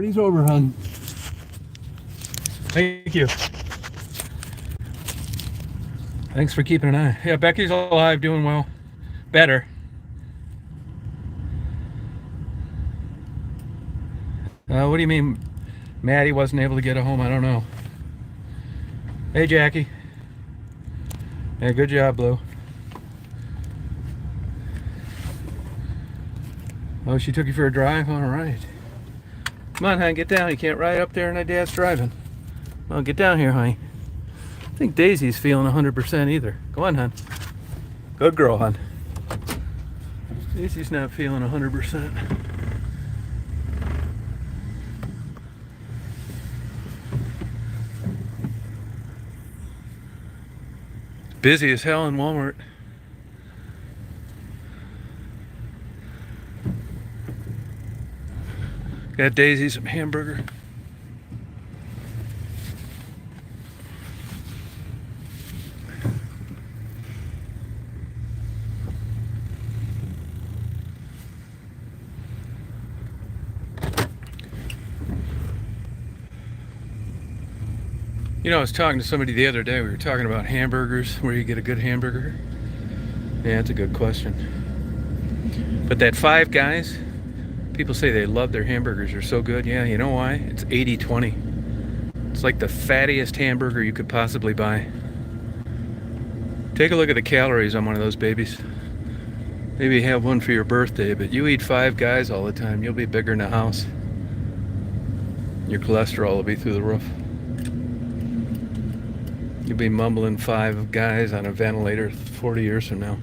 Party's over, hon. Thank you. Thanks for keeping an eye. Yeah, Becky's alive, doing well. Better. What do you mean Maddie wasn't able to get a home? I don't know. Hey, Jackie. Yeah, good job, Blue. Oh, she took you for a drive? All right. Come on, hon, get down. You can't ride up there and Dad's driving. Well, get down here, honey. I think Daisy's feeling 100% either. Go on, hon. Good girl, hon. Daisy's not feeling 100%. Busy as hell in Walmart. Got Daisy some hamburger. You know, I was talking to somebody the other day. We were talking about hamburgers, where you get a good hamburger. Yeah, that's a good question. But that Five Guys, people say they love their hamburgers. They're so good. Yeah, you know why? It's 80-20. It's like the fattiest hamburger you could possibly buy. Take a look at the calories on one of those babies. Maybe have one for your birthday, but you eat Five Guys all the time, you'll be bigger in the house. Your cholesterol will be through the roof. You'll be mumbling Five Guys on a ventilator 40 years from now.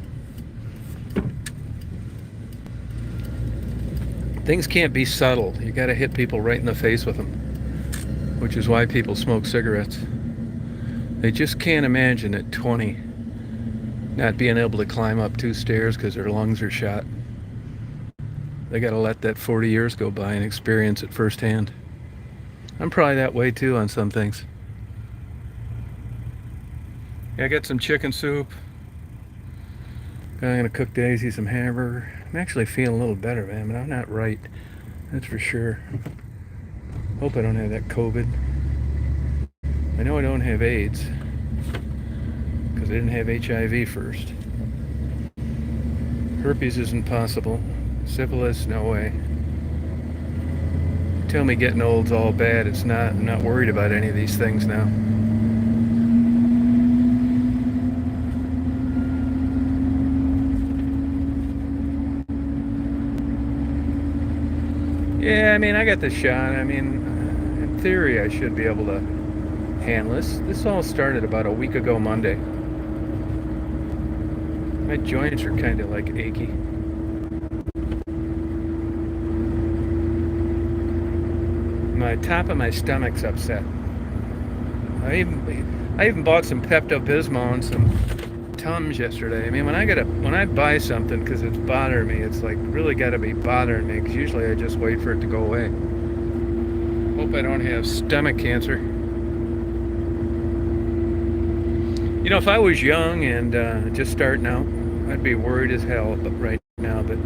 Things can't be subtle. You gotta hit people right in the face with them, which is why people smoke cigarettes. They just can't imagine at 20 not being able to climb up 2 stairs because their lungs are shot. They gotta let that 40 years go by and experience it firsthand. I'm probably that way too on some things. Yeah, I got some chicken soup. I'm gonna cook Daisy some hamburger. I'm actually feeling a little better, man, but I'm not right. That's for sure. Hope I don't have that COVID. I know I don't have AIDS because I didn't have HIV first. Herpes isn't possible. Syphilis, no way. Tell me getting old's all bad. It's not. I'm not worried about any of these things now. Yeah, I mean, I got the shot. I mean, in theory, I should be able to handle this. This all started about a week ago Monday. My joints are kind of like achy. My top of my stomach's upset. I even bought some Pepto-Bismol and some Tums yesterday. I mean, when I buy something because it's bothering me, it's like really got to be bothering me, because usually I just wait for it to go away. Hope I don't have stomach cancer. You know, if I was young and just starting out, I'd be worried as hell right now. But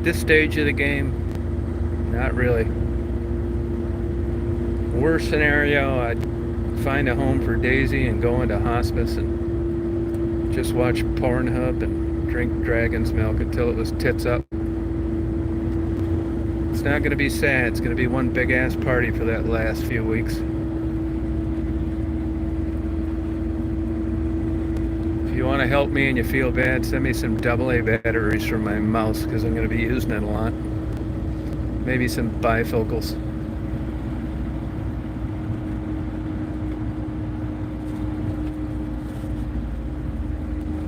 this stage of the game, not really. Worst scenario, I'd find a home for Daisy and go into hospice and just watch Pornhub and drink dragon's milk until it was tits up. It's not going to be sad. It's going to be one big ass party for that last few weeks. If you want to help me and you feel bad, send me some AA batteries for my mouse, because I'm going to be using it a lot. Maybe some bifocals.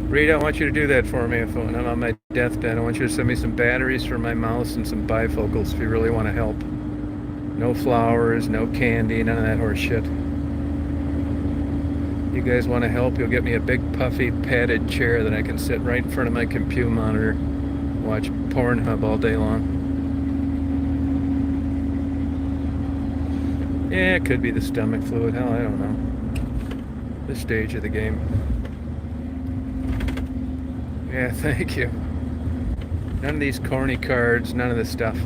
Rita, I want you to do that for me when I'm on my deathbed. I want you to send me some batteries for my mouse and some bifocals if you really want to help. No flowers, no candy, none of that horse shit. You guys want to help? You'll get me a big puffy padded chair that I can sit right in front of my computer monitor, watch Pornhub all day long. Yeah, it could be the stomach fluid. Hell, I don't know. This stage of the game. Yeah, thank you. None of these corny cards, none of this stuff.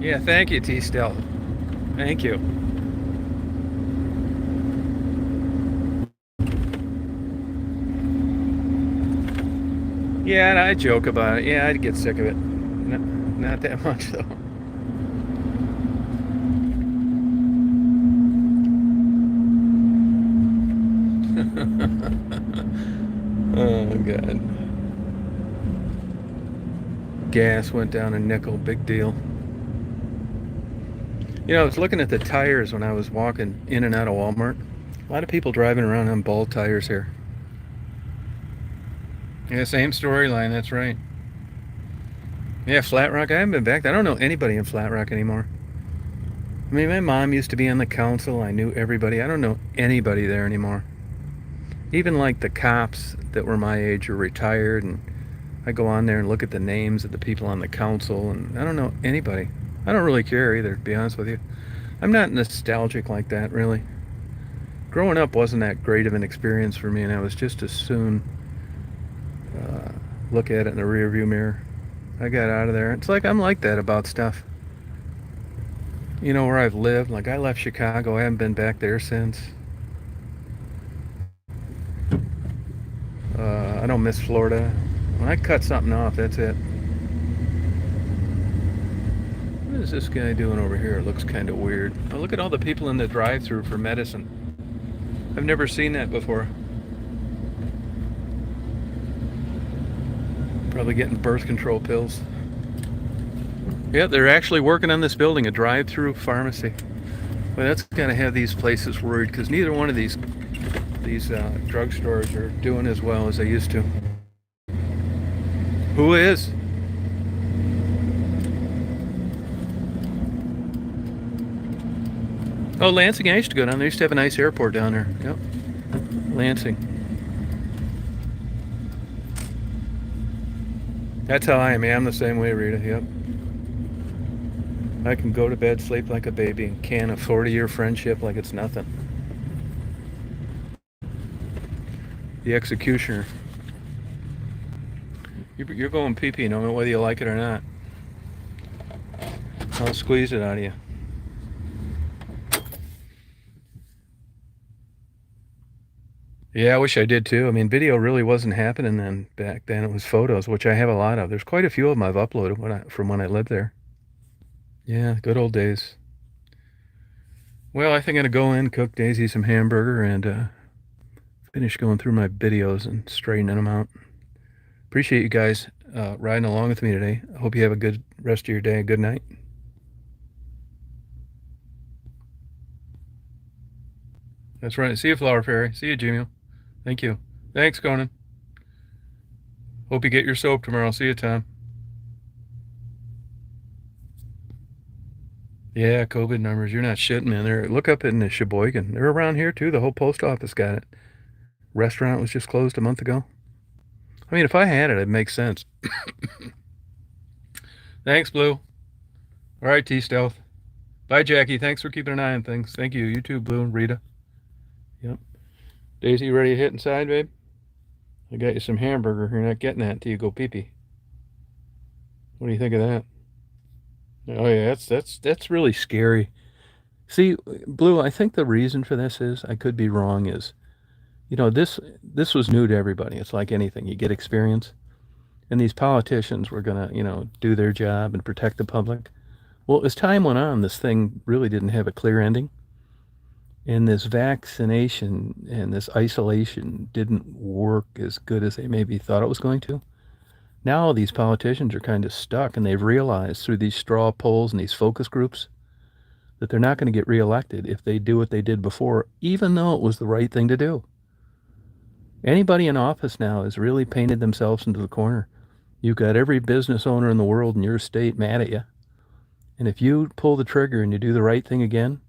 Yeah, thank you, T. Still. Thank you. Yeah, and I joke about it. Yeah, I'd get sick of it. Not that much, though. Oh, God. Gas went down a nickel. Big deal. You know, I was looking at the tires when I was walking in and out of Walmart. A lot of people driving around on bald tires here. Yeah, same storyline. That's right. Yeah, Flat Rock. I haven't been back. I don't know anybody in Flat Rock anymore. I mean, my mom used to be on the council. I knew everybody. I don't know anybody there anymore. Even like the cops that were my age are retired, and I go on there and look at the names of the people on the council, and I don't know anybody. I don't really care either, to be honest with you. I'm not nostalgic like that, really. Growing up wasn't that great of an experience for me, and I was just as soon uh, look at it in the rearview mirror. I got out of there. It's like I'm like that about stuff. You know where I've lived? Like I left Chicago. I haven't been back there since. I don't miss Florida. When I cut something off, that's it. What is this guy doing over here? It looks kind of weird. Oh, look at all the people in the drive-thru for medicine. I've never seen that before. Probably getting birth control pills. Yeah, they're actually working on this building, a drive-through pharmacy. Well, that's gonna have these places worried because neither one of these drugstores are doing as well as they used to. Who is? Oh, Lansing. I used to go down there. Used to have a nice airport down there. Yep, Lansing. That's how I am. Yeah, I'm the same way, Rita. Yep. I can go to bed, sleep like a baby, and can a 40-year friendship like it's nothing. The executioner. You're going pee-pee, no matter whether you like it or not. I'll squeeze it out of you. Yeah, I wish I did too. I mean, video really wasn't happening then. Back then, it was photos, which I have a lot of. There's quite a few of them I've uploaded from when I lived there. Yeah, good old days. Well, I think I'm gonna go in, cook Daisy some hamburger, and finish going through my videos and straightening them out. Appreciate you guys riding along with me today. I hope you have a good rest of your day. Good night. That's right. See you, Flower Fairy. See you, Jimmy. Thank you. Thanks, Conan. Hope you get your soap tomorrow. See you, Tom. Yeah, COVID numbers. You're not shitting, man. Look up in the Sheboygan. They're around here too. The whole post office got it. Restaurant was just closed a month ago. I mean, if I had it, it'd make sense. Thanks, Blue. All right, T Stealth. Bye, Jackie. Thanks for keeping an eye on things. Thank you. You too, Blue and Rita. Yep. Daisy, you ready to hit inside, babe? I got you some hamburger. You're not getting that until you go pee pee. What do you think of that? Oh yeah, that's really scary. See, Blue, I think the reason for this is I could be wrong. Is this was new to everybody. It's like anything. You get experience, and these politicians were gonna do their job and protect the public. Well, as time went on, this thing really didn't have a clear ending. And this vaccination and this isolation didn't work as good as they maybe thought it was going to. Now these politicians are kind of stuck, and they've realized through these straw polls and these focus groups that they're not going to get reelected if they do what they did before, even though it was the right thing to do. Anybody in office now has really painted themselves into the corner. You've got every business owner in the world in your state mad at you. And if you pull the trigger and you do the right thing again,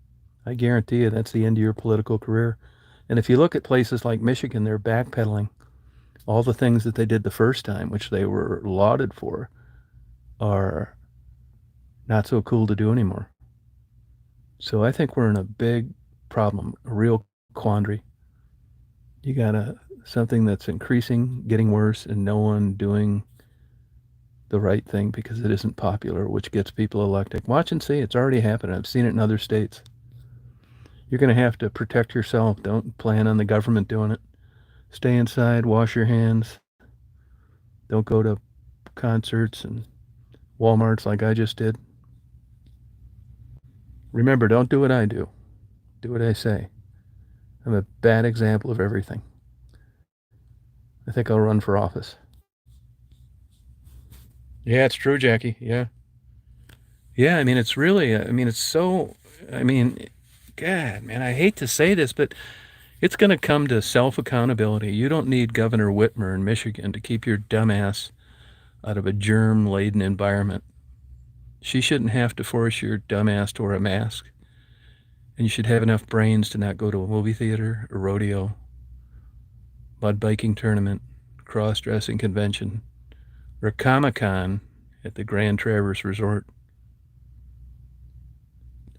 I guarantee you that's the end of your political career. And if you look at places like Michigan, they're backpedaling. All the things that they did the first time, which they were lauded for, are not so cool to do anymore. So I think we're in a big problem, a real quandary. You got something that's increasing, getting worse, and no one doing the right thing because it isn't popular, which gets people elected. Watch and see. It's already happening. I've seen it in other states. You're going to have to protect yourself. Don't plan on the government doing it. Stay inside, wash your hands. Don't go to concerts and Walmarts like I just did. Remember, don't do what I do. Do what I say. I'm a bad example of everything. I think I'll run for office. Yeah, it's true, Jackie. Yeah. Yeah, I mean, it's really, I mean, it's so, I mean, God, man, I hate to say this, but it's going to come to self accountability. You don't need Governor Whitmer in Michigan to keep your dumbass out of a germ laden environment. She shouldn't have to force your dumbass to wear a mask. And you should have enough brains to not go to a movie theater, a rodeo, mud biking tournament, cross dressing convention, or a Comic Con at the Grand Traverse Resort.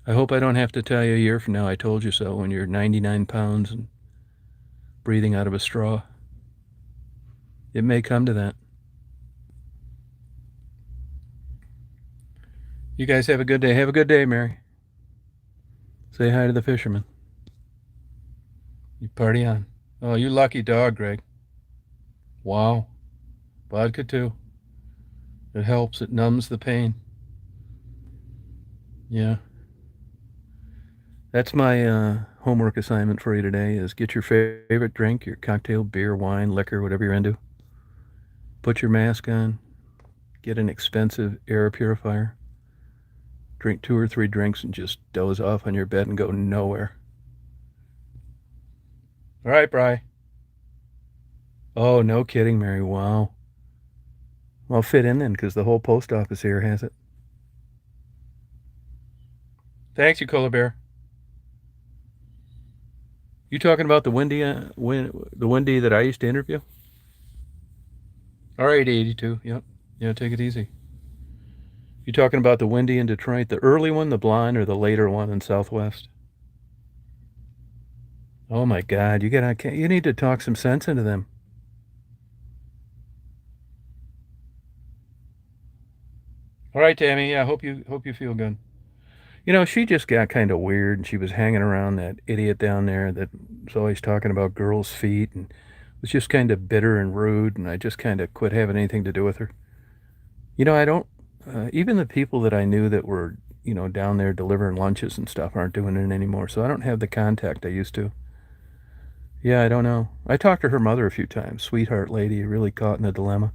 I hope I don't have to tell you a year from now I told you so when you're 99 pounds and breathing out of a straw. It may come to that. You guys have a good day. Have a good day, Mary. Say hi to the fisherman. You party on. Oh, you lucky dog, Greg. Wow. Vodka too. It helps. It numbs the pain. Yeah. That's my homework assignment for you today is get your favorite drink, your cocktail, beer, wine, liquor, whatever you're into. Put your mask on. Get an expensive air purifier. Drink 2 or 3 drinks and just doze off on your bed and go nowhere. All right, Bri. Oh, no kidding, Mary. Wow. Well, fit in then because the whole post office here has it. Thanks, you Cola Bear. You talking about the Wendy that I used to interview? All right, 82. Yep. Yeah, take it easy. You talking about the Wendy in Detroit, the early one, the blonde, or the later one in Southwest? Oh my God, you need to talk some sense into them. All right, Tammy. Yeah, hope you feel good. You know, she just got kind of weird, and she was hanging around that idiot down there that was always talking about girls' feet, and was just kind of bitter and rude, and I just kind of quit having anything to do with her. You know, I don't. Even the people that I knew that were, down there delivering lunches and stuff aren't doing it anymore. So I don't have the contact I used to. Yeah, I don't know. I talked to her mother a few times. Sweetheart lady, really caught in a dilemma.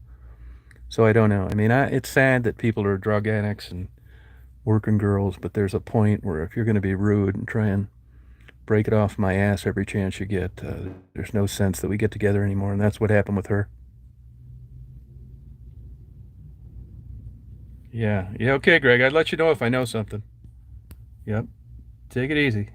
So I don't know. I mean, it's sad that people are drug addicts and working girls, but there's a point where if you're going to be rude and try and break it off my ass every chance you get, there's no sense that we get together anymore. And that's what happened with her. Yeah. Yeah. Okay, Greg. I'd let you know if I know something. Yep. Take it easy.